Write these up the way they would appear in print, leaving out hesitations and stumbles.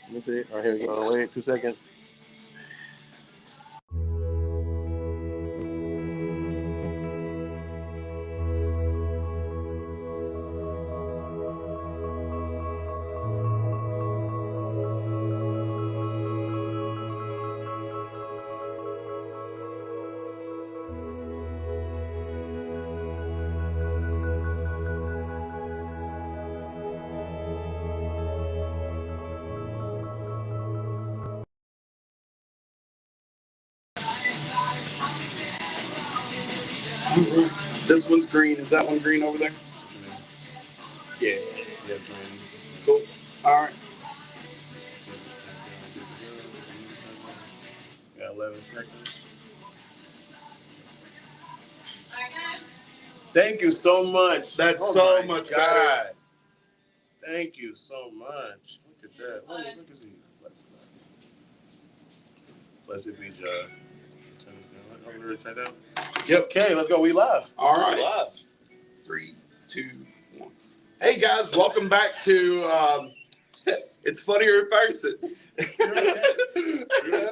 Let me see. All right, here we go. Wait 2 seconds. This one's green. Is that one green over there? Yeah. Yes, man. Cool. All right. Got 11 seconds. Thank you so much. That's so much God. better. Thank you so much. Look at that. Look at this. Blessed be God. I'm ready to tie down. Yep. Okay, let's go. We live. All right. Live. 3, 2, 1. Hey guys, welcome back to It's Funnier in Person. Yeah.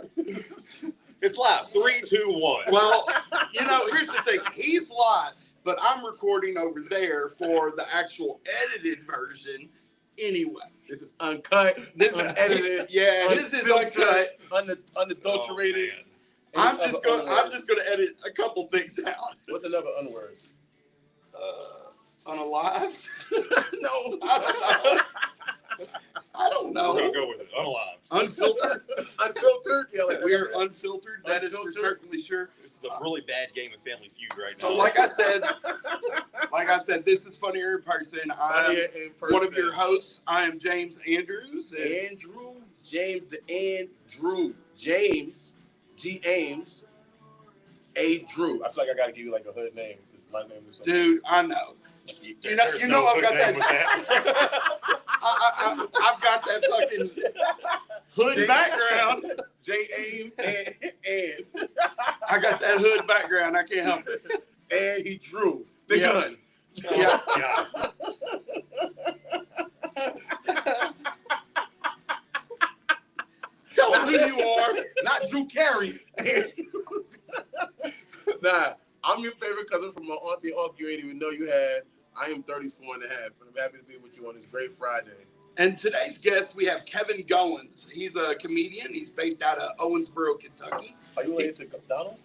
It's live. 3, 2, 1. Well, here's the thing. He's live, but I'm recording over there for the actual edited version anyway. This is uncut. This is edited. Yeah, this is uncut. Unadulterated. Oh, I'm just gonna edit a couple things out. What's another unword? Unalived? No, I don't know. We're going to go with it. Unalive. Unfiltered? Unfiltered? Yeah, like We're unfiltered. That is for certainly sure. This is a really bad game of Family Feud right So now. like I said, this is Funnier in Person. I'm one of your hosts. I am James Andrews. Andrew James the Andrew James G Ames A Drew. I feel like I gotta give you like a hood name because my name is something. Dude, I know. You know I've got that. I've got that fucking hood background. J Ames and I got that hood background. I can't help it. and he drew the gun. Yeah. God. Tell us who you are. Not Drew Carey. Nah, I'm your favorite cousin from my auntie and uncle you ain't even know you had. I am 34 and a half, and I'm happy to be with you on this great Friday. And today's guest, we have Kevin Goins. He's a comedian. He's based out of Owensboro, Kentucky. Are you related to Donald?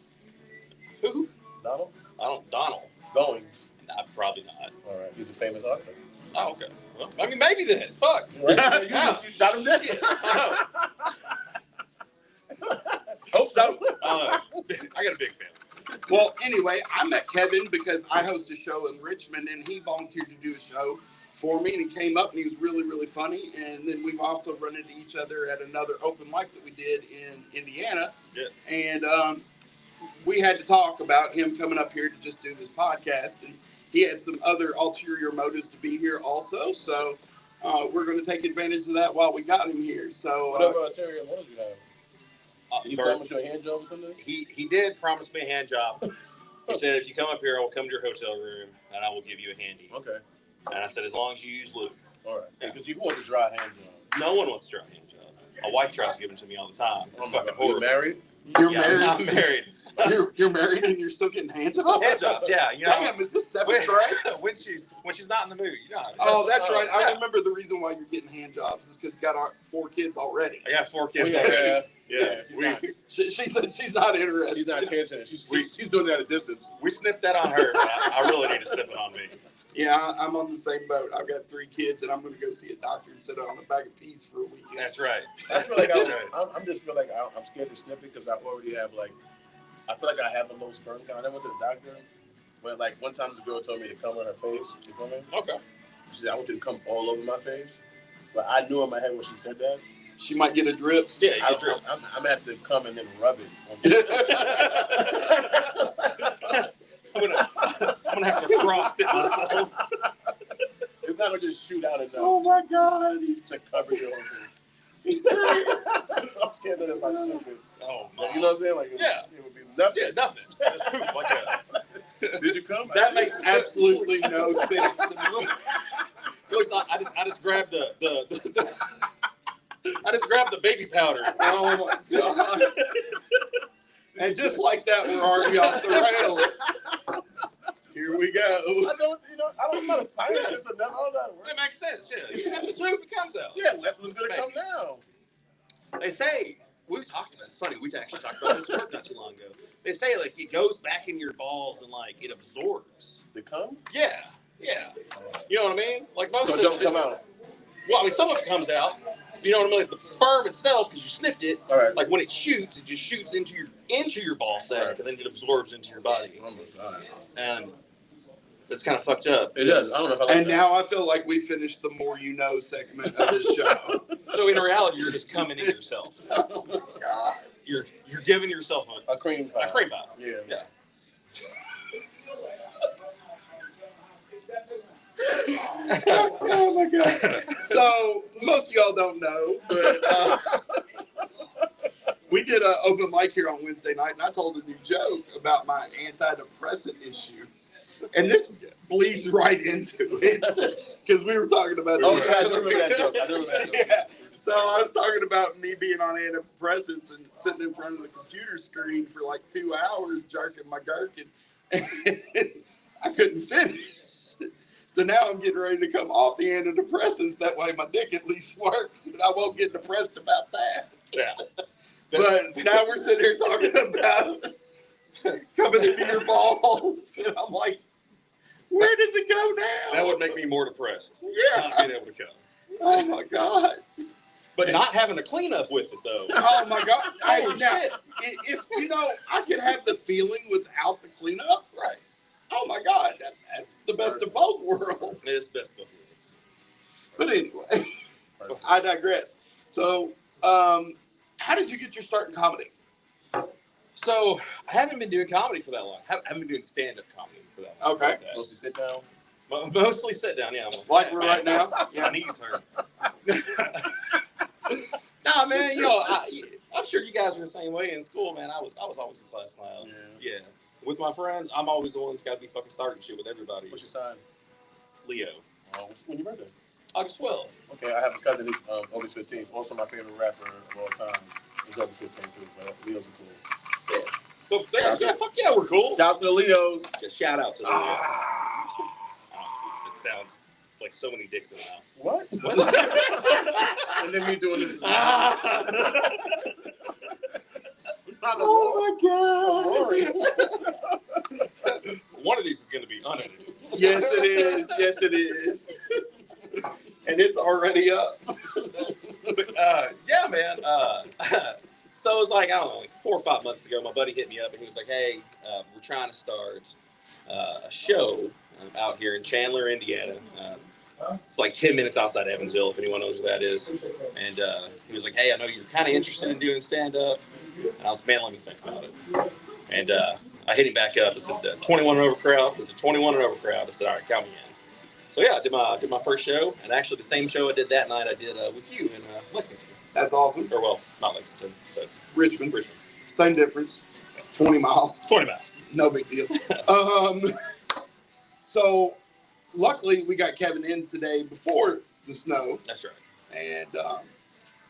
Who? Donald? Donald. Goings. Nah, probably not. All right, he's a famous author. Oh, okay. Well, I mean, maybe then. Fuck. Right? You shot him dead. Shit. I Hope so. got a big family. Well, anyway, I met Kevin because I host a show in Richmond, and he volunteered to do a show for me, and he came up, and he was really, really funny. And then we've also run into each other at another open mic that we did in Indiana. Yeah. And we had to talk about him coming up here to just do this podcast, and he had some other ulterior motives to be here also. So we're going to take advantage of that while we got him here. So Whatever ulterior motives you have. Did he Bert, promise you a hand job or something? he did promise me a hand job. He said, if you come up here, I will come to your hotel room, and I will give you a handy. Okay. And I said, as long as you use lube. All right. Because you want to dry hand job. No one wants to try a hand job. My wife tries to give them to me all the time. Oh It's my fucking God. You horrible. married? you're Yeah, married. I'm married. You're married, and you're still getting hand jobs. Hand jobs, yeah. You know, Damn, is this seventh grade? when she's not in the mood. You know how it is. Oh, that's right. I Yeah. remember the reason why you're getting hand jobs is because you got 4 kids already. I got 4 kids Yeah. already. Yeah. She's She's not interested. She's not catching it. She's doing it at a distance. We snipped that on her, but I really need to sip it on me. Yeah, I'm on the same boat. I've got 3 kids, and I'm going to go see a doctor and sit on a bag of peas for a weekend. That's right. I feel like That's right. I'm just feel like I'm scared to snip it because I already have I feel like I have a low sperm count. I went to the doctor, but like one time the girl told me to come on her face. You feel me? Okay. She said I want you to come all over my face, but I knew in my head when she said that. She might get a drip. Yeah, you get drip. I'm gonna have to come and then rub it. On I'm gonna have to frost it myself. It's not gonna just shoot out enough Oh my God, he's to cover your whole face. he's terrible. So I'm scared that if I snip it, Oh my. you know what I'm saying? Like it would be nothing. Yeah, nothing. Just poop like that. Did you come? That makes absolutely no sense to me. Looks like I just grabbed the I just grabbed the baby powder. Oh my God. And just like that, we're already off the rails. Here we go. I don't, I'm not a scientist. I don't know that That makes sense, yeah. You snip the tube, it comes out. Yeah, that's what's going to come down. They say, we've talked about, it's funny, we actually talked about this not too long ago. They say, like, it goes back in your balls and, like, it absorbs. The cum? Yeah. You know what I mean? Like, most So of it don't it come out. Well, I mean, some of it comes out. You know what I mean? Like the sperm itself, because you snipped it. All right. Like when it shoots, it just shoots into your ball sack, Right. and then it absorbs into your body. Oh my God. And it's kind of fucked up. It is. I don't know if I like And that. now I feel like we finished the more you know segment of this show. So in reality, you're just coming in yourself. Oh my God. You're giving yourself a cream pie. a cream pie. Yeah. Oh my God. So most of y'all don't know, but we did an open mic here on Wednesday night, and I told a new joke about my antidepressant issue. And this bleeds right into it because we were talking about. Oh, yeah, I remember that joke. Yeah. So I was talking about me being on antidepressants and sitting in front of the computer screen for like 2 hours, jerking my gherkin, and I couldn't finish. So now I'm getting ready to come off the antidepressants. That way my dick at least works, and I won't get depressed about that. Yeah. But now we're sitting here talking about coming into your balls, and I'm like, where does it go now? That would make me more depressed. Yeah. Not being able to come. Oh my God. But not having to clean up with it though. Oh my God. Hey, Holy now, shit. if I could have the feeling without the cleanup. Right. Oh my God, that's the best of both worlds. It's best of both worlds. But anyway, I digress. So, how did you get your start in comedy? So I haven't been doing comedy for that long. I haven't been doing stand-up comedy for that long. Okay. Like that. Mostly sit down. Mostly sit down, yeah. Like we're right now? Yeah. My knees hurt. Nah, man, I'm sure you guys are the same way in school, man. I was always a class clown. Yeah. With my friends, I'm always the one that's got to be fucking starting shit with everybody. What's your sign? Leo. When's your birthday? August 12th. Okay, I have a cousin who's August 15th. Also my favorite rapper of all time is August 15th too, but Leo's are cool. Yeah. So, fuck yeah, we're cool. Shout out to the Leos. Yeah, shout out to the Leos. It sounds like so many dicks in the mouth. What? And then me doing this. Oh my God. One of these is going to be unedited. Yes, it is. Yes, it is. And it's already up. But, yeah, man. So it was like, I don't know, like 4 or 5 months ago, my buddy hit me up and he was like, hey, we're trying to start a show out here in Chandler, Indiana. It's like 10 minutes outside Evansville, if anyone knows where that is. And he was like, hey, I know you're kind of interested in doing stand-up. And I was, man, let me think about it. And I hit him back up. I said, 21 and over crowd. It's a 21 and over crowd. I said, all right, count me in. So yeah, I did my first show, and actually the same show I did that night I did with you in Lexington. That's awesome. Or well, not Lexington, but Richmond. Same difference. 20 miles. 20 miles. No big deal. So luckily we got Kevin in today before the snow. That's right. And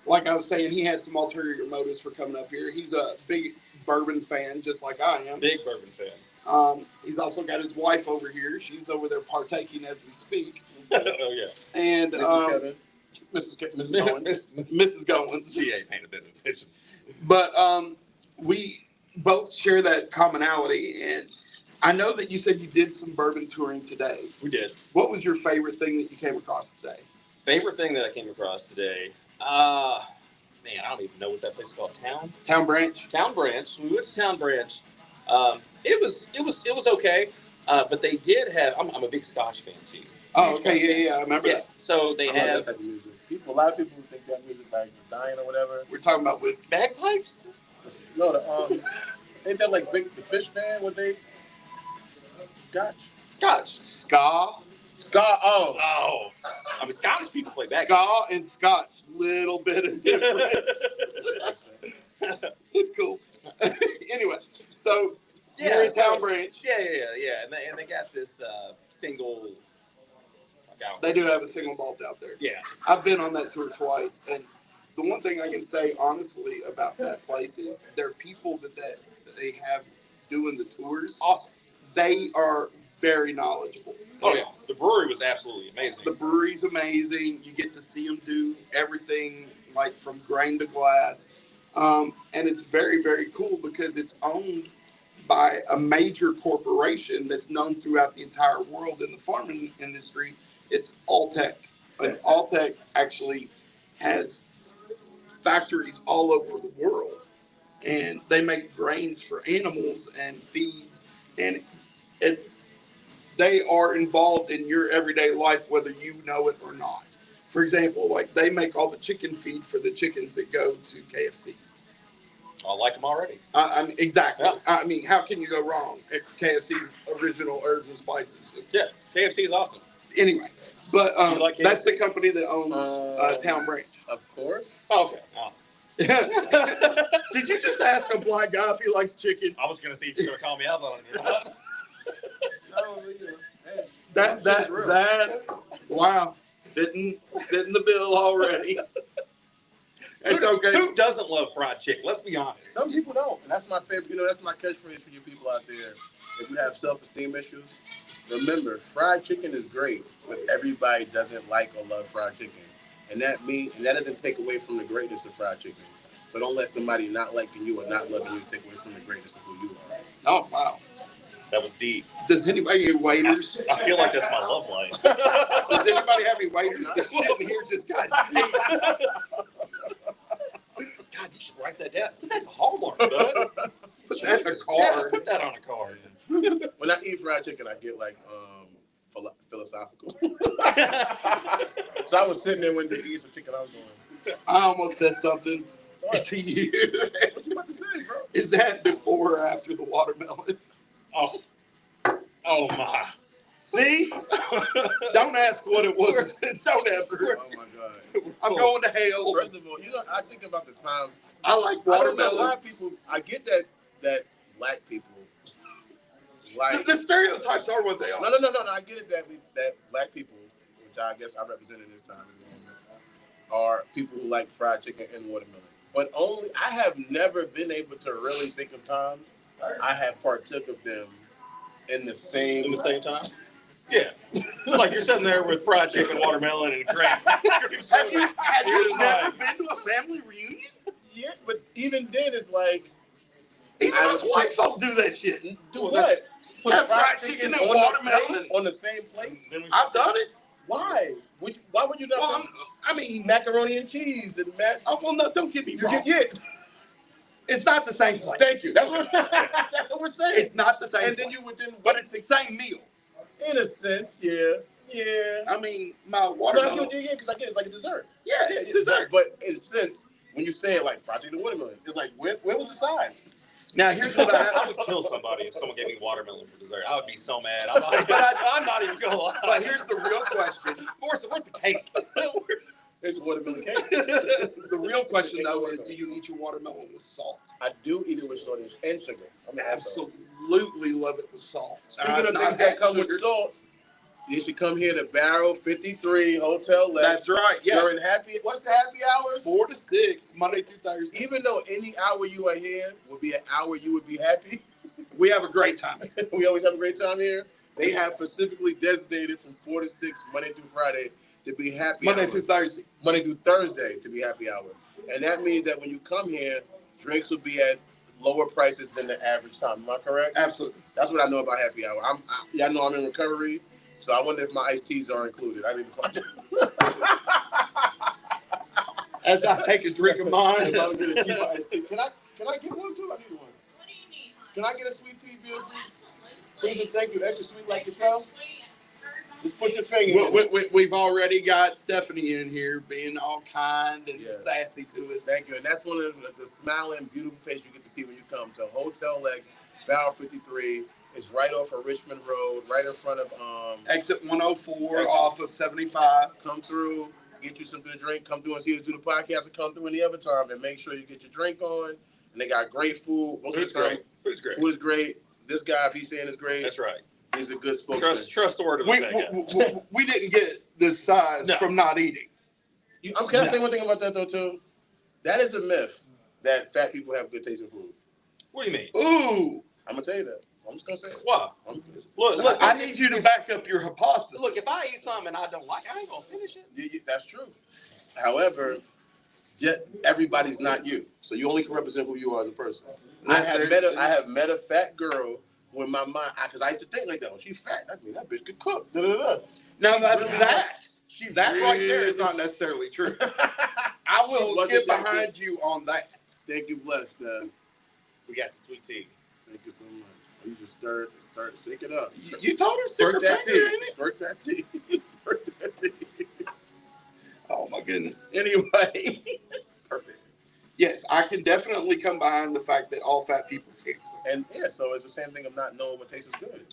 like I was saying, he had some ulterior motives for coming up here. He's a big bourbon fan, just like I am. Big bourbon fan. He's also got his wife over here. She's over there partaking as we speak. Oh yeah. And Mrs. Kevin. Mrs. Goins. Mrs. Goins. She ain't paying a bit of attention. But we both share that commonality. And I know that you said you did some bourbon touring today. We did. What was your favorite thing that you came across today? Favorite thing that I came across today? Man, I don't even know what that place is called. Town Branch. Town Branch. We went to Town Branch. It was okay. But they did have. I'm a big Scotch fan too. Oh, okay, yeah, I remember that. So they I love have that type of music. A lot of people think that music like dying or whatever. We're talking about whiskey. bagpipes. No, ain't that like Big the Fish Band? What they? Scotch. Ska. Oh. Oh, I mean Scottish people play bagpipes. Ska and Scotch. Little bit of difference. It's cool. Anyway, so you're in Town Branch. Yeah. And they got this single. They do have a single malt out there. Yeah. I've been on that tour twice, and the one thing I can say honestly about that place is their people that they have doing the tours. Awesome. They are very knowledgeable. Oh yeah, the brewery was absolutely amazing. The brewery's amazing. You get to see them do everything like from grain to glass, and it's very, very cool because it's owned by a major corporation that's known throughout the entire world in the farming industry. It's Alltech, and Alltech actually has factories all over the world, and they make grains for animals and feeds, and they are involved in your everyday life, whether you know it or not. For example, like they make all the chicken feed for the chickens that go to KFC. I like them already. I mean, exactly. Yeah. I mean, how can you go wrong at KFC's original herbs and spices? Yeah, KFC is awesome. Anyway, but like that's the company that owns Town Branch. Of course. Oh, okay. Oh. Did you just ask a black guy if he likes chicken? I was going to see if you're going to call me out on it or not. No, hey, that wow, fitting the bill already. It's okay. Who doesn't love fried chicken? Let's be honest. Some people don't, and that's my favorite. That's my catchphrase for you people out there. If you have self-esteem issues, remember, fried chicken is great, but everybody doesn't like or love fried chicken, and that doesn't take away from the greatness of fried chicken. So don't let somebody not liking you or not loving you take away from the greatness of who you are. Oh wow. That was deep. Does anybody get waiters? I feel like that's my love life. Does anybody have any waiters? This shit in here just got deep. God, you should write that down. So that's a Hallmark, bud. Put that in a Yeah, card. put that on a card. When I eat fried chicken, I get like philosophical. So I was sitting there when they eat some chicken. I was going. I almost said something to you. What you about to say, bro? Is that before or after the watermelon? Oh my. See? Don't ask what it was. Don't ever. Oh my God. I'm going to hell. First of all, I think about the times. I like I don't know, a watermelon. lot of people. I get that black people like. The stereotypes are what they are. No. I get it that black people, which I guess I represent in this time, are people who like fried chicken and watermelon. But I have never been able to really think of times I have partook of them in the same time. Yeah, it's like you're sitting there with fried chicken, watermelon, and grape. Have you never been to a family reunion? Yeah, but even then, it's like even us white folk do that shit. Do what? Have fried chicken and watermelon on the same plate. I've done it. Why? Why would you not? Well, I mean, macaroni and cheese and mashed. Oh well, no, don't get me wrong. It's not the same plate. Thank you. That's what we're saying. It's not the same. And plate. then you would but it's the same meal. In a sense, yeah. I mean, my watermelon. Yeah, because I get it's like a dessert. Yeah, it's dessert. But in a sense, when you say it like fried chicken and watermelon, it's like where was the sides? Now here's what I would kill somebody if someone gave me watermelon for dessert. I would be so mad. I'm not even gonna lie. But here's the real question: Where's the cake? It's watermelon cake. The real question though is, do you eat your watermelon with salt? I do eat it with salt and sugar. Absolutely love it with salt. Speaking of things that come with salt, you should come here to Barrel 53 Hotel Lex. That's right. Yeah. During what's the happy hours? 4 to 6, Monday through Thursday. Even though any hour you are here would be an hour you would be happy, we have a great time. We always have a great time here. They have specifically designated from 4 to 6 Monday through Friday to be happy Monday hour. through Thursday. Monday through Thursday to be happy hour. And that means that when you come here, drinks will be at lower prices than the average time. Am I correct? Absolutely. That's what I know about happy hour. I know I'm in recovery, so I wonder if my iced teas are included. I didn't find As I take a drink of mine. If I'm gonna keep my iced tea. Can I get one too? I need one. What do you need, honey? Can I get a sweet tea, Bill? Absolutely. Please and thank you. Extra sweet like yourself. Sweet and stirred. Just put your finger in it. We've already got Stephanie in here being all kind and Yes. sassy to us. Thank you. And that's one of the smiling, beautiful face you get to see when you come to Hotel Lex, Barrel 53. It's right off of Richmond Road, right in front of Exit 104 off of 75. Come through, get you something to drink. Come through and see us do the podcast, and come through any other time. And make sure you get your drink on. And they got great food. Most of the time, Food's great. food is great. This guy, if he's saying it's great, That's right. he's a good spokesman. Trust the word of the We didn't get this size No. from not eating. Can I say one thing about that though too? That is a myth that fat people have good taste in food. What do you mean? Ooh. I'm gonna tell you that. I'm just gonna say it. Why? I'm, Look. I need you to back up your hypothesis. Look, if I eat something and I don't like it, I ain't gonna finish it. that's true. However, everybody's not you, so you only can represent who you are as a person. I have met a fat girl with my mind, because I used to think like that. When she's fat, that means that bitch could cook. Da, da, da. Now Really that right there is not necessarily true. I will get behind you on that. Thank you, blessed. We got the sweet tea. Thank you so much. You just start, stick it up. You told her squirt that tea. Squirt that tea. Squirt that tea. Oh my goodness. Anyway, perfect. Yes, I can definitely come behind the fact that all fat people can. And yeah, so it's the same thing of not knowing what tastes good.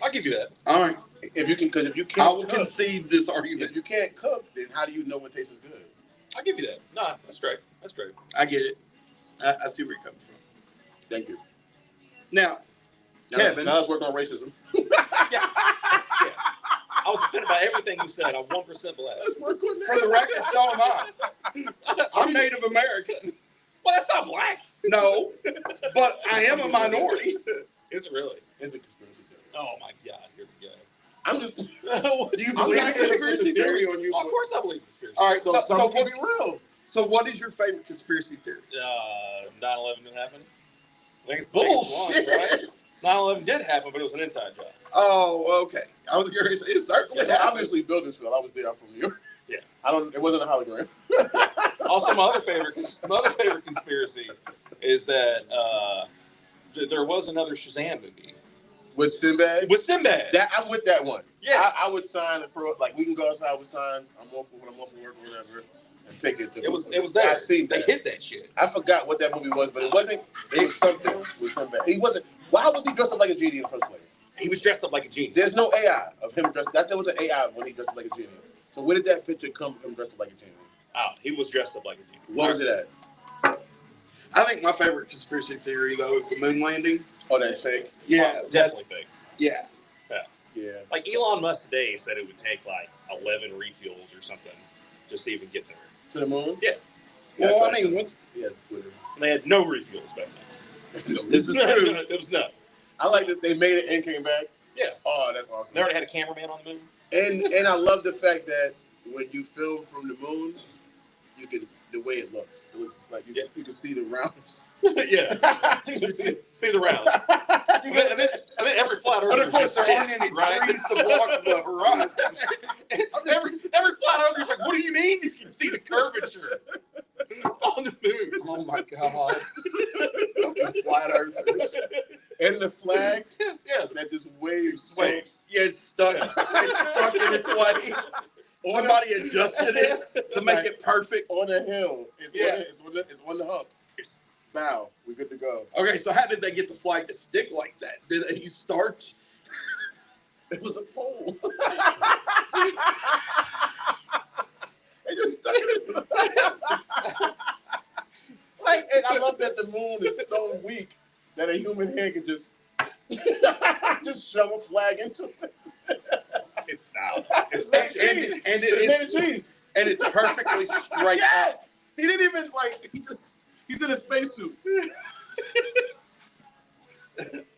I'll give you that. All right. If you can, because if you can't, I will concede this argument. If you can't cook, then how do you know what tastes good? I'll give you that. Nah, that's straight. That's straight. I get it. I see where you're coming from. Thank you. Now Kevin. Now let's work on racism. Yeah. I was offended by everything you said. I'm 1% black. Let's work on that. For the record, so am I. I'm Native American. Well, that's not black. No, but I am a minority. Is it really? It's a conspiracy theory. Oh my God, here we go. I'm just. Do you believe in conspiracy theories? On you, of course I believe in conspiracy. All right, so what's real? So what is your favorite conspiracy theory? 9/11 didn't happen. I think it's the Bullshit. biggest one, right? 9/11 did happen, but it was an inside job. Oh, okay. I was going to say it certainly happened. Obviously, buildings fell. I was there. I'm from New York. Yeah. It wasn't a hologram. Also, my other favorite conspiracy is that there was another Shazam movie. With Sinbad? With Sinbad. I'm with that one. Yeah. I would sign we can go outside with signs. I'm off for work or whatever. And pick it to It was there. I seen they hit that shit. I forgot what that movie was, but it wasn't. It was something with Sinbad. He wasn't. Why was he dressed up like a genie in the first place? He was dressed up like a genie. There's no AI of him dressed. There was an AI when he dressed up like a genie. So where did that picture come from? Him dressed up like a genie? Oh, he was dressed up like a genie. What was it at? I think my favorite conspiracy theory though is the moon landing. Oh, that's fake. Yeah, definitely fake. Yeah. Yeah. Like Elon Musk today said it would take like 11 refuels or something just to even get there. To the moon? Yeah. Well, I mean, Twitter. And they had no refuels back then. This is true. It was none. I like that they made it and came back. Yeah. Oh, that's awesome. They already had a cameraman on the moon. And I love the fact that when you film from the moon, you can the way it looks. It looks like you can see the rounds. Yeah. You can see the rounds. And then every flat earther. But of course, there aren't any trees to block the horizon. every flat earther's like, what do you mean you can see the curvature on the moon? Oh my God. Fucking flat earthers. And the flag yeah. that just waves. Yeah, it's stuck. It's stuck in its way. Somebody adjusted it to make it perfect. On the hill. It's on the hump. Bow. We're good to go. Okay, so how did they get the flag to stick like that? Did they use starch? It was a pole. They just stuck it in. And I love that the moon is so weak that a human hand can just shove a flag into it. It's now. It's made of cheese. And it's perfectly straight up. He didn't even he's in a spacesuit.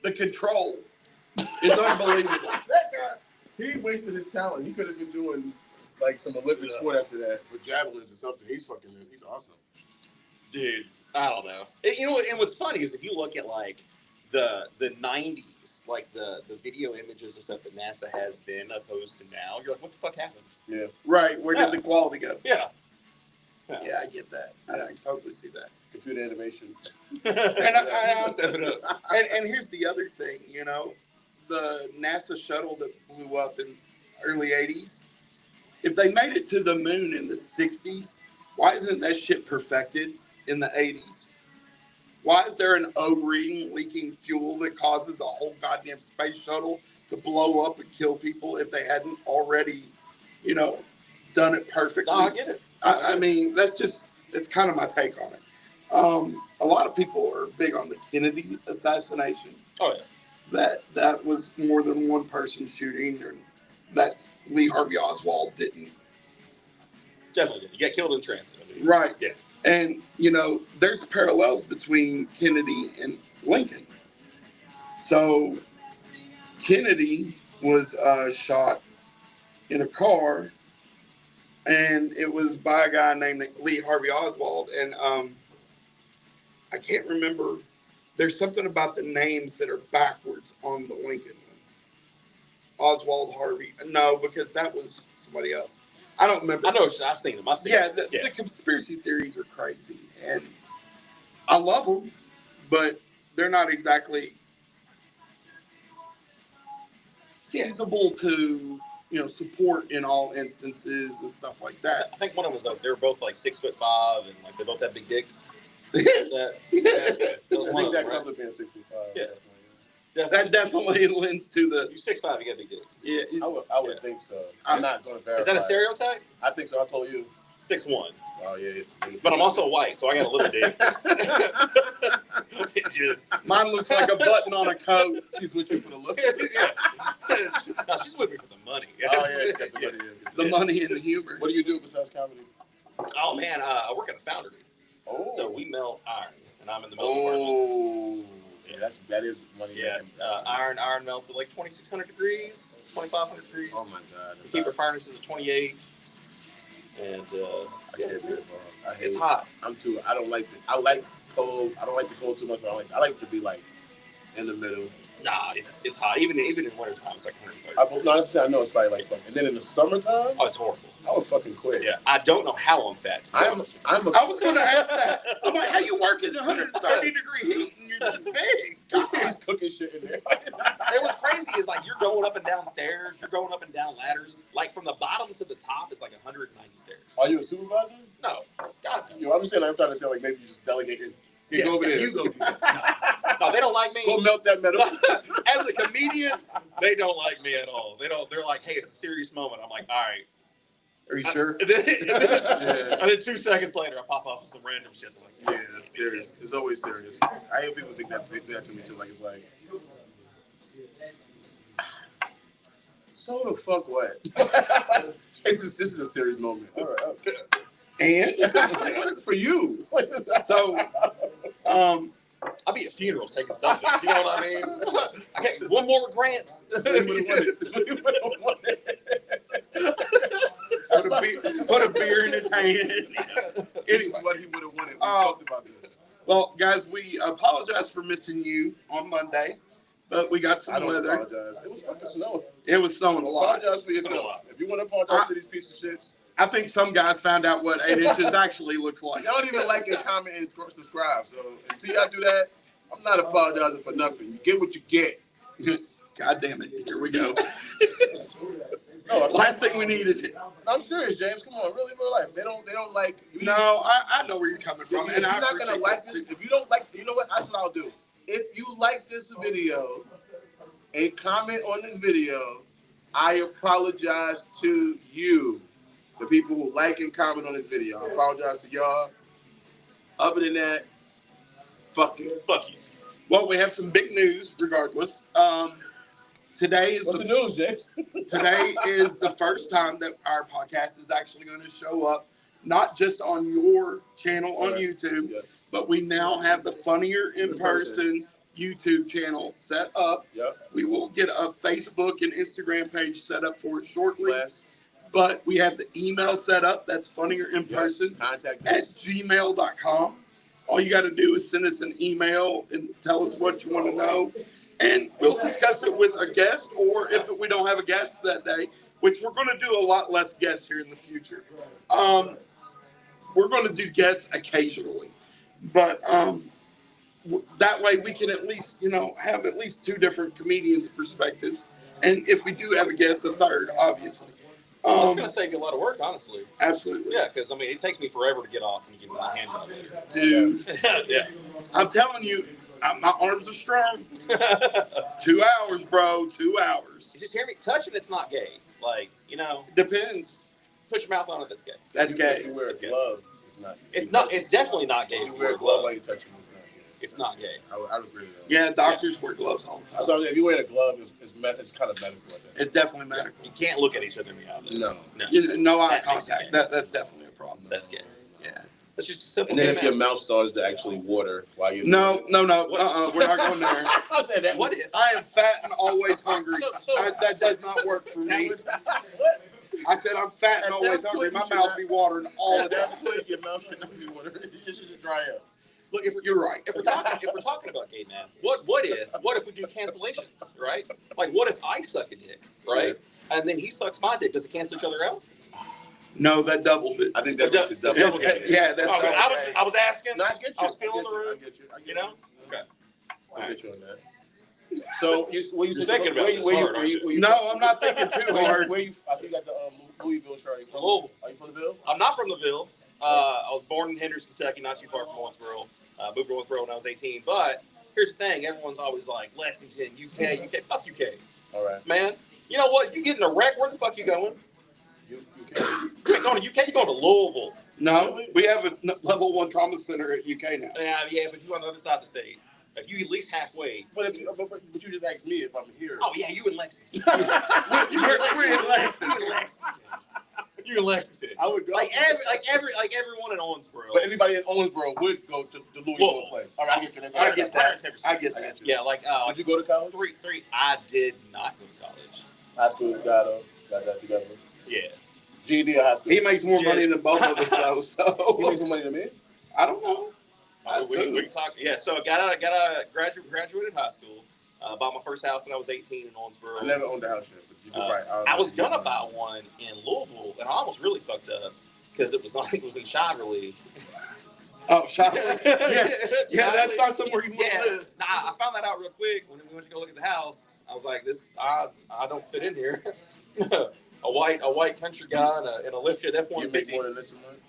The control is unbelievable. That guy, he wasted his talent. He could have been doing like some Olympic sport after that for javelins or something. He's awesome. Dude, I don't know. You know what? And what's funny is if you look at like the 90s, like the video images and stuff that NASA has then opposed to now, you're like, what the fuck happened? Yeah. Where did the quality go? Yeah. Yeah, I get that. I totally see that. Computer animation. And Step it up. And here's the other thing, the NASA shuttle that blew up in early 80s, if they made it to the moon in the 60s, why isn't that shit perfected in the 80s? Why is there an O-ring leaking fuel that causes a whole goddamn space shuttle to blow up and kill people if they hadn't already, done it perfectly? No, I get it. I mean, that's kind of my take on it. A lot of people are big on the Kennedy assassination. Oh, yeah. That was more than one person shooting, and that Lee Harvey Oswald didn't Definitely did. You got killed in transit. I mean, Right. Yeah. And, there's parallels between Kennedy and Lincoln. So Kennedy was shot in a car, and it was by a guy named Lee Harvey Oswald. And I can't remember. There's something about the names that are backwards on the Lincoln one. Oswald Harvey. No, because that was somebody else. I don't remember. I know. I've seen them. The conspiracy theories are crazy, and I love them, but they're not exactly feasible to support in all instances and stuff like that. I think one of them was like they were both like 6'5" and like they both had big dicks. Is that, that was I one think of that them, comes right? with being 65. Yeah. That definitely lends to the. You 6'5", you got big dick. Yeah, I would think so. I'm not going to verify. Is that a stereotype? I think so. I told you. 6'1". Oh yeah, it's me. But I'm also white, so I got a little dick. It just mine looks like a button on a coat. She's with you for the looks. yeah. No, she's with me for the money. Oh yeah, you got the money. The money and the humor. What do you do besides comedy? Oh man, I work at a foundry. Oh. So we melt iron, and I'm in the melt department. Oh. Yeah, that is money. Yeah, iron melts at like 2,600 degrees, 2,500 degrees. Oh my god. We keep our furnaces at 28. And I can't do it, bro. it's hot. I don't like I like cold. I don't like the cold too much, but I like to be like in the middle. Nah, it's hot. Even in wintertime, it's like 130. I know it's probably like fucking. And then in the summertime, Oh, it's horrible. I would fucking quit. Yeah, I don't know how I'm fat. I was going to ask that. I'm like, how you work in 130 degree heat and you're this big? He's cooking shit in there. And what's crazy is like you're going up and down stairs, you're going up and down ladders. Like from the bottom to the top is like 190 stairs. Are you a supervisor? No, God no. Yo, I'm saying I'm trying to say like maybe you just delegate it. Yeah, go over there. You go do that. No, they don't like me. Go melt that metal. As a comedian, they don't like me at all. They don't. They're like, hey, it's a serious moment. I'm like, all right. Are you sure? And then 2 seconds later, I pop off with some random shit. Like, Yeah, it's serious. It's always serious. I hear people think that to me too. Like it's like, so the fuck what? This is a serious moment. All right. Okay. And for you. So, I'll be at funerals taking selfies. You know what I mean? Okay, one more with grants. Put a beer in his hand. This is what he would have wanted. We talked about this. Well, guys, we apologize for missing you on Monday, but we got some I don't weather. apologize. It was fucking snowing. It was snowing a lot. Apologize for yourself. If you want to apologize to these pieces of shit, I think some guys found out what 8 inches actually looks like. y'all don't even like and comment and subscribe. So until y'all do that, I'm not apologizing for nothing. You get what you get. God damn it. Here we go. No, Last thing we need is. I'm serious, James. Come on, really, real life. They don't like. No, I know where you're coming from, If and you're I not gonna like this. If you don't like, you know what? That's what I'll do. If you like this video and comment on this video, I apologize to you, the people who like and comment on this video. I apologize to y'all. Other than that, fuck you. Fuck you. Well, we have some big news. Regardless, today is What's the news, James? Today is the first time that our podcast is actually going to show up, not just on your channel on YouTube, but we now have the Funnier in Person YouTube channel set up. Yep. We will get a Facebook and Instagram page set up for it shortly. Bless. But we have the email set up. That's funnierInPerson Contact at us. gmail.com. All you got to do is send us an email and tell us what you want to know. And we'll discuss it with a guest, or if we don't have a guest that day, which we're going to do a lot less guests here in the future. We're going to do guests occasionally. But that way we can at least, have at least 2 different comedians' perspectives. And if we do have a guest, a third, obviously. It's going to save you a lot of work, honestly. Absolutely. Yeah, because, I mean, it takes me forever to get off and get my hand job later. Dude, Yeah. I'm telling you, my arms are strong. 2 hours, bro. 2 hours. You just hear me touching, it's not gay. Like, Depends. put your mouth on it, that's gay. That's gay. You wear a That's good. glove. It's definitely not gay. You wear a glove while you're touching. It's not it's not gay. I would agree with that. Yeah, doctors wear gloves all the time. So if you wear a glove, it's kind of medical. It's definitely medical. You can't look at each other in the eye. No. No eye That makes it contact. gay. That's definitely a problem. That's gay. Yeah. That's just a simple. And then if gay your man. mouth starts to actually water while you're No. We're not going there. I said that. What if? I am fat and always hungry. So- That does not work for me. What? I said I'm fat and At always that hungry. point, My you should mouth not- be watering all the At time. that point, your mouth should not be water. It should just dry up. Look, You're right. if we're talking about gay men, what if we do cancellations, right? Like, what if I suck a dick, right? And then he sucks my dick? Does it cancel each other out? No, that doubles it. I think that makes it That's double. double. Yeah, that's Oh, double. I was asking. No, I get you. I was feeling I get the you. room. I get you. I get You know? Okay. I get you on that. So You're thinking about this hard, aren't you? No, I'm not thinking too hard. Where you? I see you got the Louisville shirt. Are you from Louisville. Are you from the Ville? I'm not from the Ville. I was born in Henderson, Kentucky, not too far from Owensboro. Moved to Owensboro when I was 18. But here's the thing: everyone's always like, Lexington, UK. Fuck UK, All right. man. You know what? You get in a wreck. Where the fuck you going? You can. You ain't going to UK. You going to Louisville? No, we have a level 1 trauma center at UK now. Yeah, but you on the other side of the state. If you at least halfway. But you just asked me if I'm here. Oh yeah, you in Lexington. We're in Lexington. You in Lexington. I would go. Like everyone in Owensboro. But anybody in Owensboro would go to the Louisville Whoa. place. All right, I get you. I get that. I get I that. get you. Yeah, like Did you go to college? three. I did not go to college. High school, got that together. Yeah. GED or high school? He makes more money than both of us, though. He makes So more money than me. I don't know. We can talk. Yeah. So I graduated high school. Bought my first house when I was 18 in Owensboro. I never owned a house yet, but you right. I was gonna buy one in Louisville, and I almost really fucked up because it was in Cheverly. Oh, shop. Yeah, that's not somewhere you want to live. Nah, I found that out real quick when we went to go look at the house. I was like, I don't fit in here. a white country guy in a lifted You make more F-150 than this a month?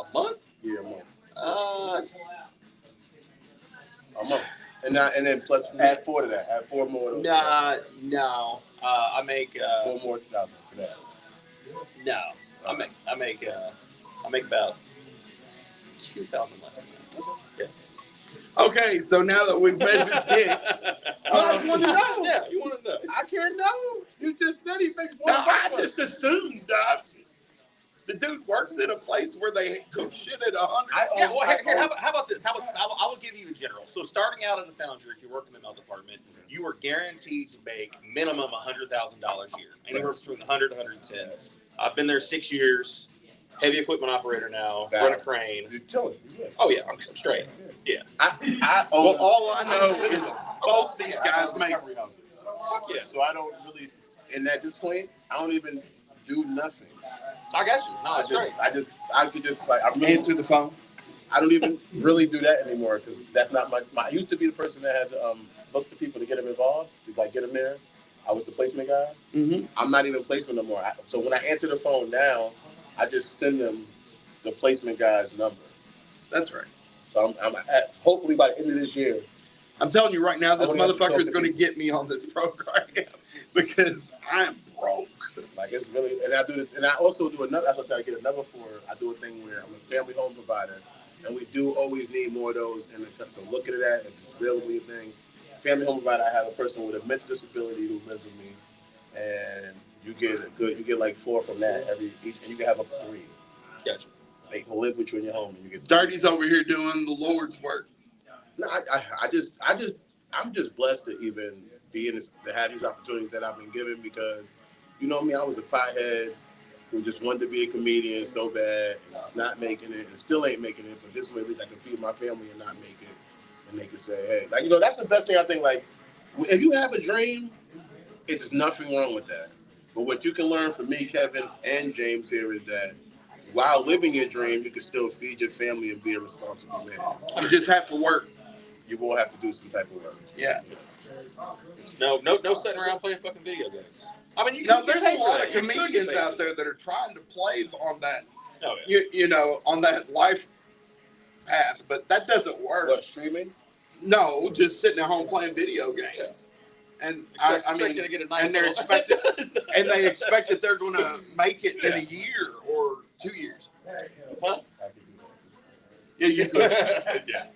a month. Yeah, a month. Uh, A month. And then plus add 4 to that. Add 4 more of those. no. I make 4 more thousand for that. no. I make about 2,000 less than that. Okay, so now that we've measured dicks, I just want to know. Yeah, you want to know? I can't know. You just said he makes more. no, I just assumed the dude works at a place where they cook shit at 100. Yeah, well, how about this? I will give you a general. So starting out in the foundry, if you work in the mill department, you are guaranteed to make minimum $100,000 a year, anywhere between 100 and 110. I've been there 6 years. Heavy equipment operator now. Run a crane. You're chilling. Yeah. Oh yeah, I'm straight. Yeah. I Well, all I know is both these guys make. Fuck yeah. So I don't really, and at this point, I don't even do nothing. I got you. No, it's straight. I could just like I'm really, Answer the phone. I don't even really do that anymore because that's not my. I used to be the person that had to look for people to get them involved, to like get them there. I was the placement guy. Mm-hmm. I'm not even placement no more. So when I answer the phone now, I just send them the placement guy's number. That's right. So I'm at, hopefully by the end of this year. I'm telling you right now, this I wanna have to motherfucker talk is to going to people. get me on this program because I'm broke. Like it's really, and I do, and I also do another. That's what I try to get another for. I do a thing where I'm a family home provider, and we do always need more of those. And so looking at that, if it's available, your thing. Family home provider, I have a person with a mental disability who lives with me, and you get like 4 from that each, and you can have up to 3. Gotcha. They can live with you in your home, and you get. Dirty's over here doing the Lord's work. No, I'm just blessed to even be in this, to have these opportunities that I've been given because, you know me, I was a pothead who just wanted to be a comedian so bad, and was not making it, and still ain't making it. But this way, at least I can feed my family and not make it, and they can say, hey, like that's the best thing I think. Like, if you have a dream, it's nothing wrong with that. But what you can learn from me, Kevin, and James here is that while living your dream, you can still feed your family and be a responsible man. You just have to work. You will have to do some type of work. Yeah. No sitting around playing fucking video games. I mean, There's a lot of comedians out there that are trying to play on that, Oh, yeah. you know, on that life path, but that doesn't work. What, streaming? No, just sitting at home playing video games. And I mean, to get a nice and they're little- expected, and they expect that they're going to make it in Yeah. a year or 2 years. Huh? I can do that. Yeah, you could. Yeah.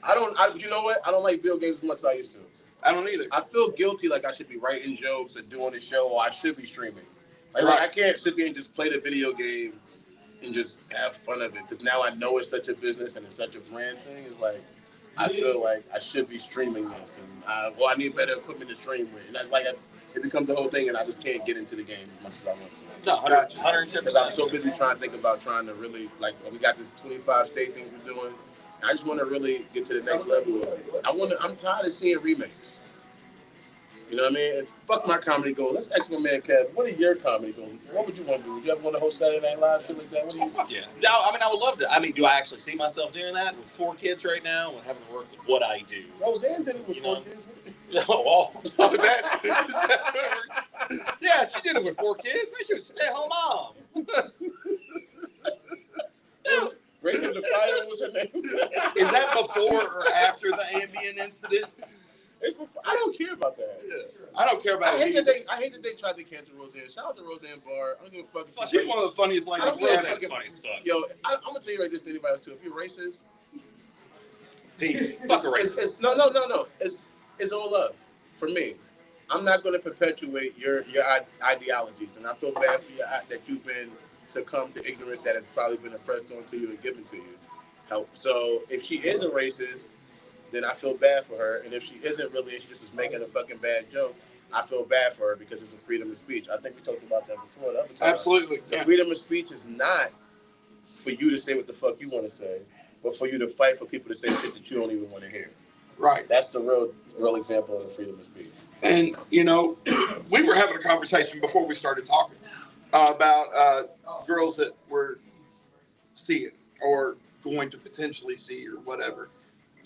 You know what? I don't like video games as much as I used to. I don't either. I feel guilty like I should be writing jokes or doing a show or I should be streaming. Like, Right. I can't sit there and just play the video game and just have fun of it because now I know it's such a business and it's such a brand thing. It's like I feel like I should be streaming this and I need better equipment to stream with. And that's like it becomes a whole thing and I just can't get into the game as much as I want to. No, 110%. Because I'm so busy trying to think about trying to really, like, we got this 25 state thing we're doing. I just want to really get to the next level. I'm tired of seeing remakes. You know what I mean? And fuck my comedy goal. Let's ask my man Kev, what are your comedy goals? What would you want to do? Would you ever want to host Saturday Night Live, shit like that? What do you... Fuck yeah. No, I mean, I would love to. I mean, do I actually see myself doing that with 4 kids right now and having to work with what I do? Roseanne did it with 4 kids. Oh, was that? Yeah, she did it with 4 kids. Maybe she was a stay-at-home mom. Rachel DeFire was her name. Is that before or after the Ambien incident? I don't care about that. Yeah. I don't care about I it. hate that they tried to cancel Roseanne. Shout out to Roseanne Barr. I don't give a fuck. She's one of the funniest ladies Roseanne's funny as fuck. Yo, I'm gonna tell you like this to anybody else too. If you're racist, peace. Fuck a racist. No. It's all love for me. I'm not gonna perpetuate your ideologies, and I feel bad for you that you've been succumb to ignorance that has probably been impressed onto you and given to you. So if she is a racist, then I feel bad for her. And if she isn't really, and she just is making a fucking bad joke, I feel bad for her because it's a freedom of speech. I think we talked about that before. The other time. Absolutely. The freedom of speech is not for you to say what the fuck you want to say, but for you to fight for people to say shit that you don't even want to hear. Right. That's the real example of the freedom of speech. And, you know, we were having a conversation before we started talking about girls that were seeing or going to potentially see or whatever.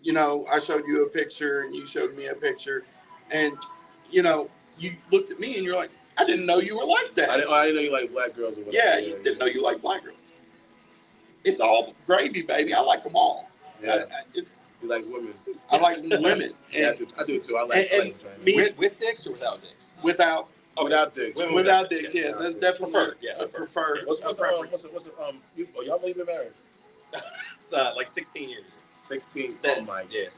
You know, I showed you a picture and you showed me a picture, and, you know, you looked at me and you're like, I didn't know you were like that. I didn't know you like black girls or whatever. Yeah, you didn't know you like black girls. It's all gravy, baby. I like them all. Yeah. You like women. I like women. Yeah, I do too. I like me with dicks or without dicks? Without. Okay. Without dicks. Women without dicks, yes. That's definitely preferred. Yeah, preferred. What's the preference? Y'all been married? It's like 16 years. 16. Seven. Oh my. Yeah,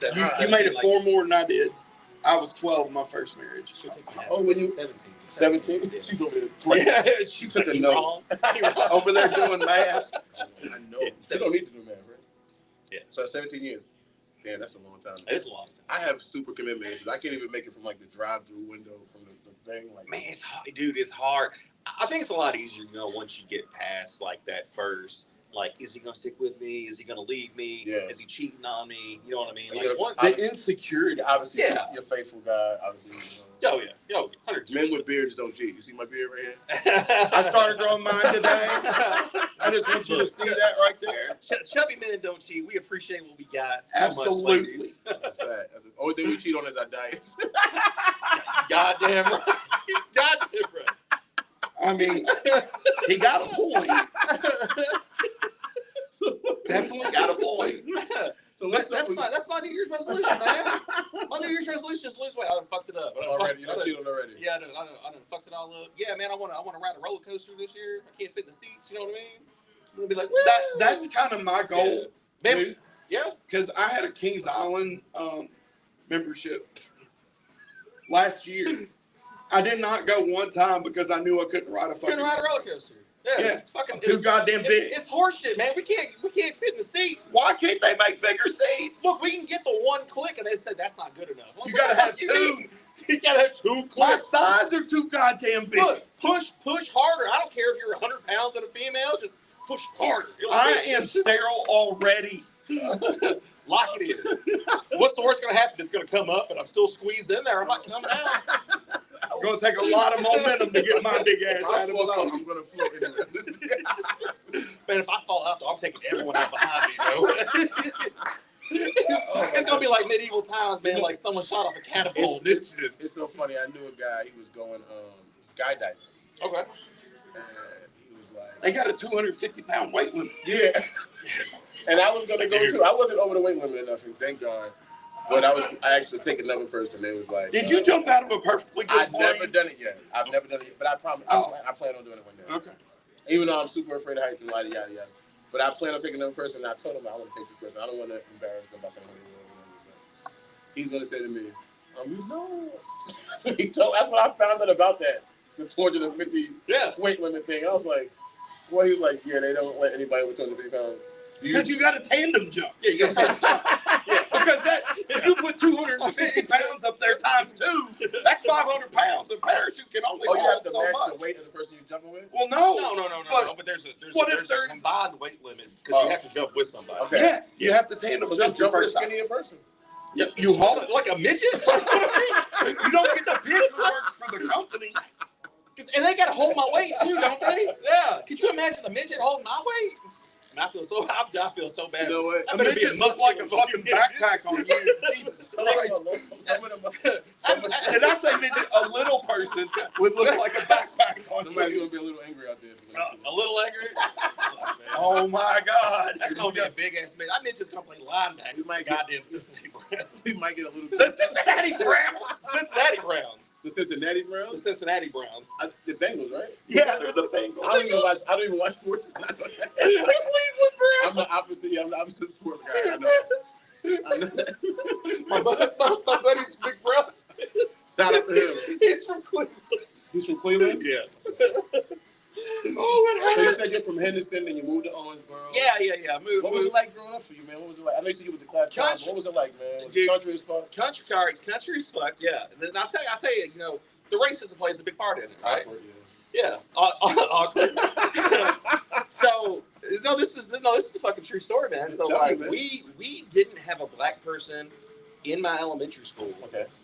You made it 4 more than I did. I was 12 in my first marriage. Oh, when you 17. 17? Yeah. She's over there. Yeah, she took a note. Over there doing math. I know. Yeah, You don't need to do math, right? Yeah. So 17 years. Damn, that's a long time. It's a long time. I have super commitment issues. I can't even make it from like the drive-through window from the thing. Like, Man, it's hard, dude. It's hard. I think it's a lot easier, you know, once you get past like that first. Like, is he gonna stick with me? Is he gonna leave me? Yeah. Is he cheating on me? You know what I mean? Yeah. Like, once, The insecurity. Obviously, Yeah. you're a faithful guy. Obviously, yo, 100%. men with beards don't cheat. You see my beard right here? I started growing mine today. I just want you to see that right there. Chubby men don't cheat. We appreciate what we got so Absolutely. much, ladies. That's fact. The only thing we cheat on is our diets. Goddamn right. Goddamn right. I mean, he got a point. Definitely got a point. So that's my New Year's resolution, man. My New Year's resolution is lose weight. I done fucked it up. already. You don't cheat on already. Yeah, I done fucked it all up. Yeah, man, I want to ride a roller coaster this year. I can't fit in the seats. You know what I mean? I'm gonna be like, woo! That's kind of my goal too. Yeah. Because I had a Kings Island membership last year. I did not go one time because I knew I couldn't ride a fucking. Couldn't ride a roller coaster. Yeah, it's fucking too goddamn big. It's horseshit, man. We can't fit in the seat. Why can't they make bigger seats? Look, we can get the one click, and they said that's not good enough. Like, You gotta have you 2. mean? You gotta have 2 My clicks. thighs are too goddamn big. Look, push harder. I don't care if you're 100 pounds and a female. Just push harder. I am sterile already. Lock it in. What's the worst gonna happen? It's gonna come up, and I'm still squeezed in there. I'm not coming out. It's gonna take a lot of momentum to get my big ass out of the car. I'm gonna float anyway. Man, if I fall out, though, I'm taking everyone out behind me, bro. It's gonna be like medieval times, man. Like someone shot off a catapult. It's so funny. I knew a guy. He was going skydiving. Okay. And he was like, They got a 250-pound weight limit. yeah. And I was gonna go too. I wasn't over the weight limit enough, and thank God. But I actually take another person. It was like, Did you jump out of a perfectly good I've plane? never done it yet. I've never done it yet. But I promise. Oh. I plan on doing it one day. Okay. Even though I'm super afraid of heights and yada yada yada. But I plan on taking another person, and I told him I want to take this person. I don't want to embarrass them by saying who they were. But he's gonna say to me, you know, that's what I found out about that, the 250 weight limit thing. I was like, well, he was like, yeah, they don't let anybody with 250 pounds. Because you got a tandem jump. Yeah, you got to tandem jump. Yeah. Because if you put 250 pounds up there times 2, that's 500 pounds. A parachute can only you have hold to so match much. the weight of the person you're jumping with? Well, no. No. But there's a combined weight limit because you have to jump with somebody. Okay. Yeah, you have to tandem So jump. just jump with a skinnier person. Yeah, you haul it like a midget. You don't get the pig who works for the company. And they gotta hold my weight too, don't they? Yeah. Could you imagine a midget holding my weight? I feel so bad. You know what? A midget looks like a fucking backpack on you. Jesus Christ. Did I say midget? A little person would look like a backpack on Somebody's you. gonna be a little angry out there. A little angry? Oh my God. That's gonna be a big ass midget. I midget's gonna play linebacker. We might goddamn Cincinnati Browns. We might get a little. The Cincinnati Browns. Cincinnati Browns. The Cincinnati Browns. The Cincinnati Browns. The Bengals, right? Yeah, they're the Bengals. I don't even watch sports. I know that. It's the Cleveland Browns. I'm the opposite sports guy. I know that. My buddy's big brother. Shout out to him. He's from Cleveland. He's from Cleveland? Yeah. Oh, it So you hurts. said you're from Henderson and you moved to Owensboro. Yeah. What was it like growing up for you, man? What was it like? I know you said you was a class clown. What was it like, man? Was it country as fuck? Country as fuck, yeah. And then I'll tell you, the racism plays a big part in it, right? Awkward, Yeah. Awkward. So this is a fucking true story, man. So Tell me, man. we didn't have a black person in my elementary school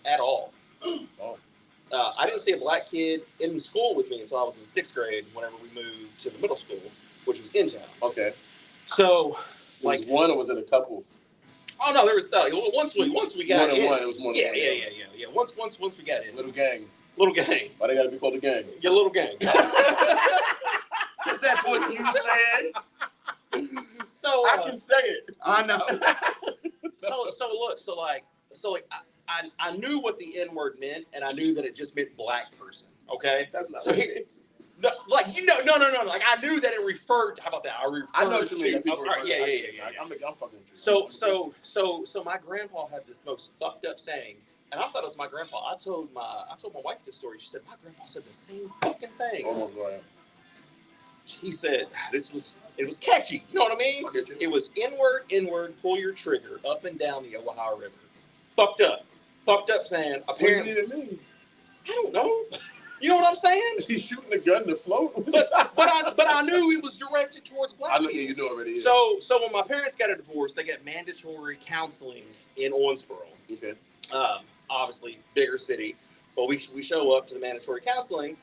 at all. Oh. I didn't see a black kid in school with me until I was in 6th grade. Whenever we moved to the middle school, which was in town. Okay. So, was it one or was it a couple? Oh no, there was once we got in. One. It was more than one. Yeah. Once we got in. Little gang. Why they gotta be called a gang? Yeah, little gang. Because that's what you said. So I can say it. I know. I knew what the N-word meant, and I knew that it just meant black person. Okay. That's not So what it means. No. Like Like I knew that it referred. How about that? I know what you mean. Yeah. I'm fucking with you. So my grandpa had this most fucked up saying, and I thought it was my grandpa. I told my wife this story. She said my grandpa said the same fucking thing. Oh my God. He said it was catchy. You know what I mean? It was inward, pull your trigger up and down the Ohio River. Fucked up saying apparently. What does it mean? I don't know. You know what I'm saying? Is he shooting a gun to float? but I knew it was directed towards black I know, people. yeah, you know already. Yeah. So when my parents got a divorce, they got mandatory counseling in Owensboro. Okay. Obviously bigger city, but we show up to the mandatory counseling.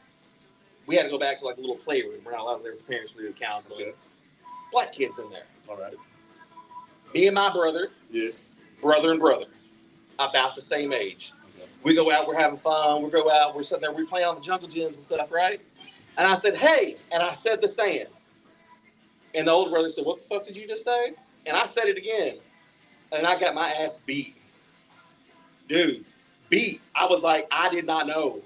We had to go back to like a little playroom. We're not allowed to let the parents do the counseling. Okay. Black kids in there. All right. Me and my brother. Yeah. Brother and brother, about the same age. Okay. We go out. We're having fun. We go out. We're sitting there. We play on the jungle gyms and stuff, right? And I said, "Hey," and I said the saying. And the older brother said, "What the fuck did you just say?" And I said it again, and I got my ass beat. Dude, beat. I was like, I did not know.